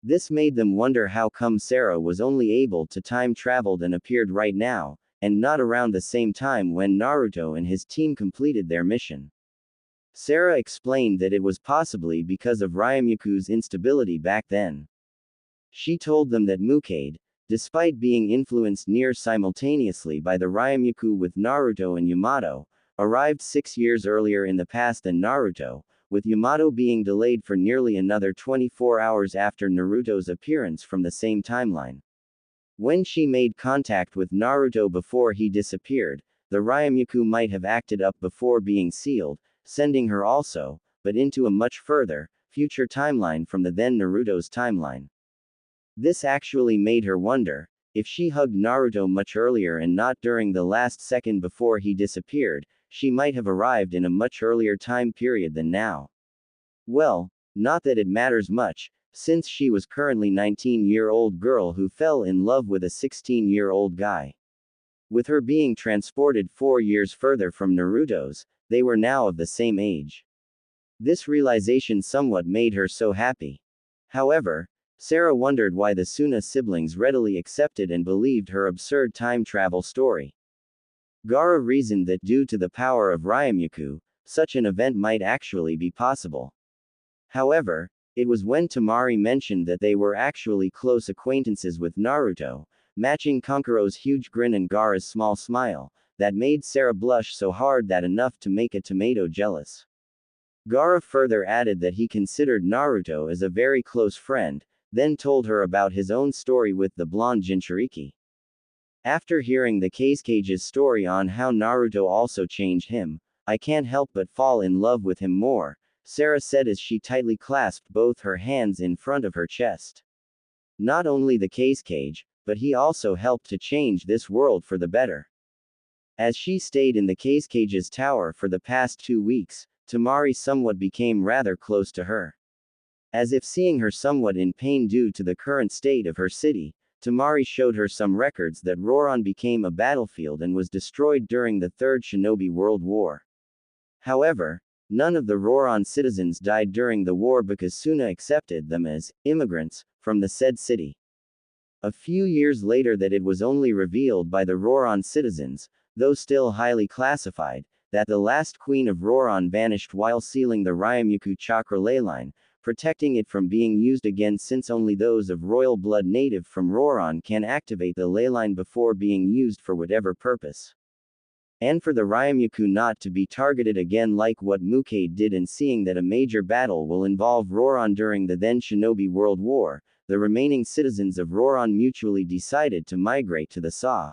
This made them wonder how come Sara was only able to time travel and appeared right now, and not around the same time when Naruto and his team completed their mission. Sara explained that it was possibly because of Ryumyuku's instability back then. She told them that Mukade, despite being influenced near simultaneously by the Ryumyuku with Naruto and Yamato, arrived 6 years earlier in the past than Naruto, with Yamato being delayed for nearly another 24 hours after Naruto's appearance from the same timeline. When she made contact with Naruto before he disappeared, the Ryumyuku might have acted up before being sealed, sending her also, but into a much further, future timeline from the then Naruto's timeline. This actually made her wonder, if she hugged Naruto much earlier and not during the last second before he disappeared, she might have arrived in a much earlier time period than now. Well, not that it matters much, since she was currently 19-year-old girl who fell in love with a 16-year-old guy. With her being transported 4 years further from Naruto's, they were now of the same age. This realization somewhat made her so happy. However, Sara wondered why the Suna siblings readily accepted and believed her absurd time travel story. Gaara reasoned that due to the power of Ryumyuku, such an event might actually be possible. However, it was when Temari mentioned that they were actually close acquaintances with Naruto, matching Kankuro's huge grin and Gaara's small smile, that made Sara blush so hard that enough to make a tomato jealous. Gaara further added that he considered Naruto as a very close friend, then told her about his own story with the blonde Jinchuriki. After hearing the Kage's story on how Naruto also changed him, I can't help but fall in love with him more, Sara said as she tightly clasped both her hands in front of her chest. Not only the Kage, but he also helped to change this world for the better. As she stayed in the Kage's tower for the past 2 weeks, Temari somewhat became rather close to her. As if seeing her somewhat in pain due to the current state of her city, Temari showed her some records that Roran became a battlefield and was destroyed during the Third Shinobi World War. However, none of the Roran citizens died during the war because Suna accepted them as immigrants from the said city. A few years later that it was only revealed by the Roran citizens, though still highly classified, that the last queen of Roran vanished while sealing the Ryumyuku chakra ley line, protecting it from being used again since only those of royal blood native from Roran can activate the ley line before being used for whatever purpose. And for the Ryumyuku not to be targeted again like what Mukade did, and seeing that a major battle will involve Roran during the then Shinobi World War, the remaining citizens of Roran mutually decided to migrate to the Sa.